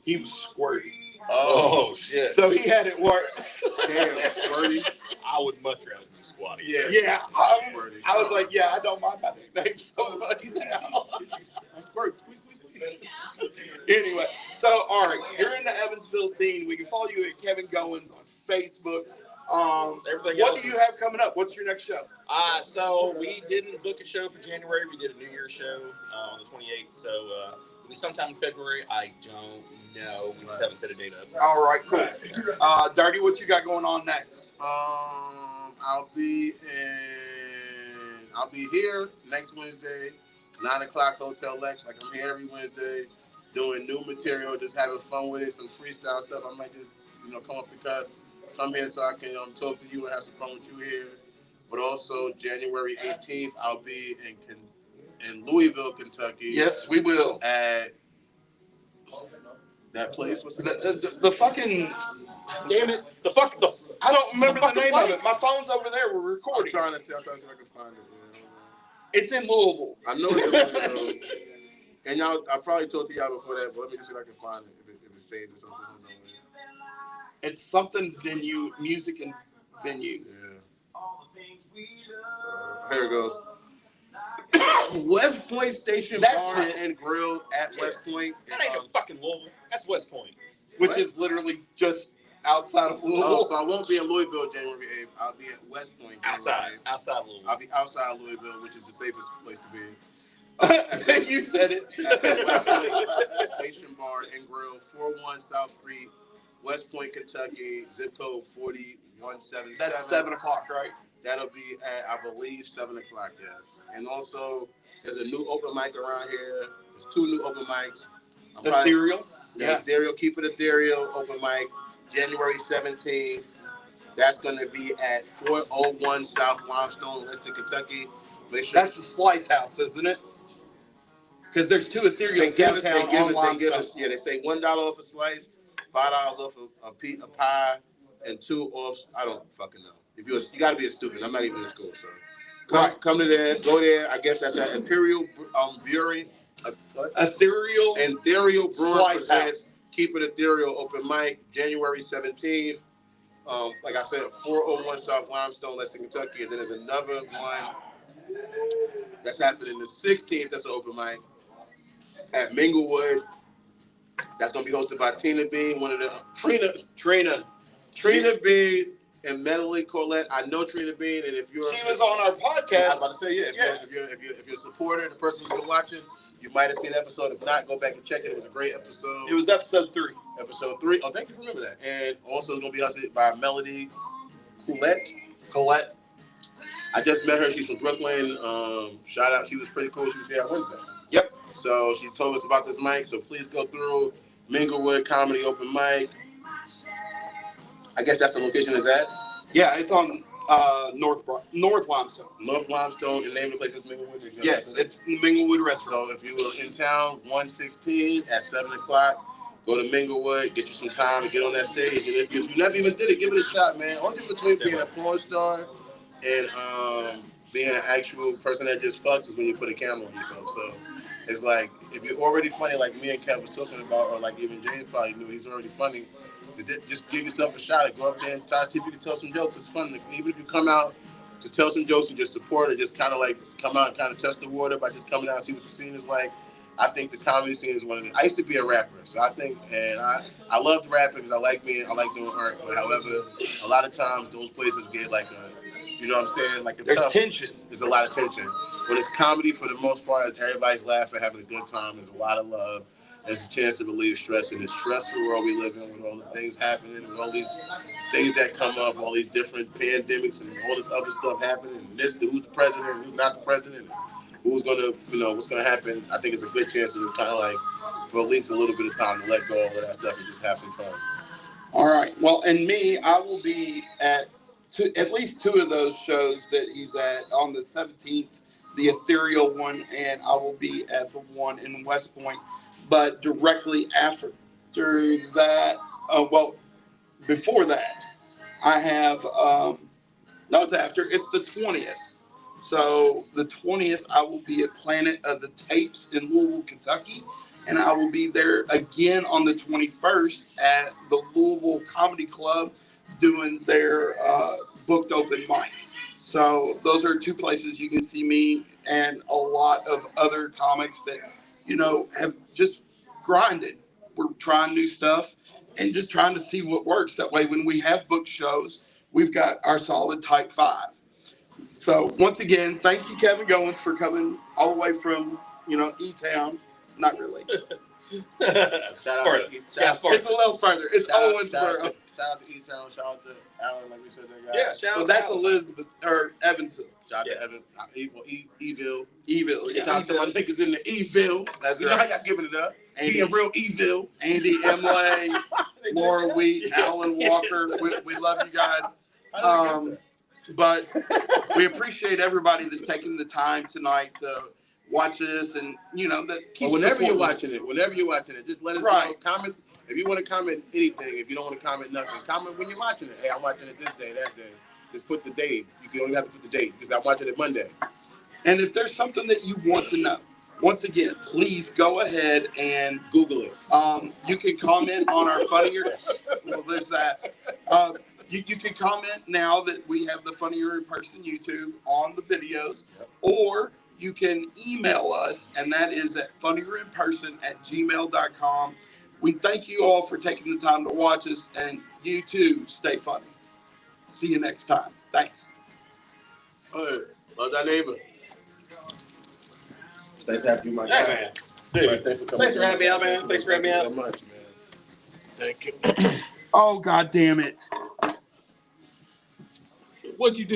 he was Squirty. Oh shit. So he had it work. Damn, Squirty. I would much rather be Squatty. Yeah. I was like, yeah, I don't mind my nickname so much now. I'm Squirt. Squeeze. Anyway, so all right, you're in the Evansville scene. We can follow you at Kevin Goins on Facebook. Everything what else do you have coming up? What's your next show? So we didn't book a show for January. We did a New Year's show on the 28th. So it'll be sometime in February. I don't know. We just haven't set a date up. All right, cool. Darty, what you got going on next? I'll be here next Wednesday, 9 o'clock, Hotel Lex. Like, I'm here every Wednesday doing new material, just having fun with it, some freestyle stuff. I might just, come off the cut, come here so I can talk to you and have some fun with you here. But also, January 18th, I'll be in Louisville, Kentucky. Yes, we will. At that place. What's the fucking... Damn it. I don't remember the name place. of it. My phone's over there. We're recording. I'm trying to see if I can find it. It's in Louisville. I know it's in Louisville. And I probably told to y'all before that, but let me just see if I can find it. If it saves or something. It's something venue, music and venue. Yeah. Here it goes. West Point Station Bar and Grill at West Point. That ain't no fucking Louisville. That's West Point. Which is literally just outside of Louisville. Oh, so I won't be in Louisville January 8th. I'll be at West Point. Outside Louisville. I'll be outside Louisville, which is the safest place to be. You said it. At West Point Station Bar and Grill, 41 South Street, West Point, Kentucky, zip code 4177. That's 7 o'clock, right? That'll be at, I believe, 7 o'clock, yes. And also, there's a new open mic around here. There's 2 new open mics. Ethereal? Yeah. Ethereal, Keep It Ethereal open mic, January 17th. That's going to be at 401 South Limestone, Lexington, Kentucky. Make sure that's the Slice House, isn't it? Because there's 2 Ethereals downtown on Limestone. They say $1 off a slice, $5 off a pie, and 2 off, I don't fucking know. If you got to be a student. I'm not even in school, so come to there, go there. I guess that's at Imperial Brewery. Ethereal Brewing Slice House. Keep It Ethereal open mic, January 17th. Like I said, 401 South Limestone, Lexington, Kentucky. And then there's another one that's happening the 16th. That's an open mic at Minglewood. That's going to be hosted by Tina Bean, one of the Trina Bean and Medley Colette. I know Trina Bean, and if you're she was on our podcast. I was about to say, if you're a supporter, the person who's been watching, you might have seen the episode. If not, go back and check it. It was a great episode. It was episode 3. Episode 3. Oh, thank you for remembering that. And also, it's going to be hosted by Melody Colette. I just met her. She's from Brooklyn. Shout out. She was pretty cool. She was here on Wednesday. Yep. So she told us about this mic. So please go through Minglewood Comedy Open Mic. I guess that's the location is at. Yeah, it's on North Limestone. North Limestone, the name of the place is Minglewood. Yes, it's the Minglewood restaurant. So if you were in town, 116 at 7 o'clock, go to Minglewood, get you some time to get on that stage. And if you never even did it, give it a shot, man. Only difference between being a porn star and being an actual person that just fucks is when you put a camera on yourself. So it's like, if you're already funny, like me and Kev was talking about, or like even James probably knew he's already funny, just give yourself a shot and go up there and try to see if you can tell some jokes. It's fun. Even if you come out to tell some jokes and just support or just kind of like come out and kind of test the water by just coming out and see what the scene is like. I think the comedy scene is one of the. I used to be a rapper, so I think, and I loved rapping because I like doing art. But however, a lot of times those places get like you know what I'm saying, like there's tension. There's a lot of tension. When it's comedy, for the most part, everybody's laughing, having a good time. There's a lot of love. There's a chance to relieve stress in this stressful world we live in, with all the things happening, with all these things that come up, all these different pandemics and all this other stuff happening. And who's the president, who's not the president, who's gonna, what's gonna happen. I think it's a good chance to just kind of like, for at least a little bit of time, to let go of all that stuff and just have some fun. All right. Well, and me, I will be at least two of those shows that he's at on the 17th, the Ethereal one, and I will be at the one in West Point. But directly after that, before that, I have, no, it's after, it's the 20th. So the 20th, I will be at Planet of the Tapes in Louisville, Kentucky. And I will be there again on the 21st at the Louisville Comedy Club doing their booked open mic. So those are two places you can see me and a lot of other comics that, have just grinded. We're trying new stuff and just trying to see what works. That way, when we have booked shows, we've got our solid type five. So once again, thank you, Kevin Goins, for coming all the way from, E-Town. Not really. Shout out to It's a little further. It's Owensboro. Shout out to E-Town. Shout out to Alan, like we said. Shout out. Well, that's Elizabeth or Evansville. Shout out to Evan. Evil. Evil. Shout out to my niggas in the Evil. That's right. Know how y'all giving it up. Being real evil. Andy Emley, Laura Wheat, Alan Walker. We love you guys. But we appreciate everybody that's taking the time tonight to watch this, and that keeps. Whenever you're watching it, just let us know. Comment if you want to comment anything. If you don't want to comment nothing, comment when you're watching it. Hey, I'm watching it this day, that day. Just put the date. You don't even have to put the date because I'm watching it Monday. And if there's something that you want to know, once again, please go ahead and Google it. You can comment on our Funnier. Well, there's that. You can comment now that we have the Funnier in Person YouTube on the videos, or you can email us, and that is at funnierinperson@gmail.com. We thank you all for taking the time to watch us, and you too, stay funny. See you next time. Thanks. Hey, love that neighbor. Thanks for having you, my guy. Man. Dude, thanks for having me out, man. Thanks for having me out. Thank you so much, man. Thank you. Oh, God damn it. What'd you do?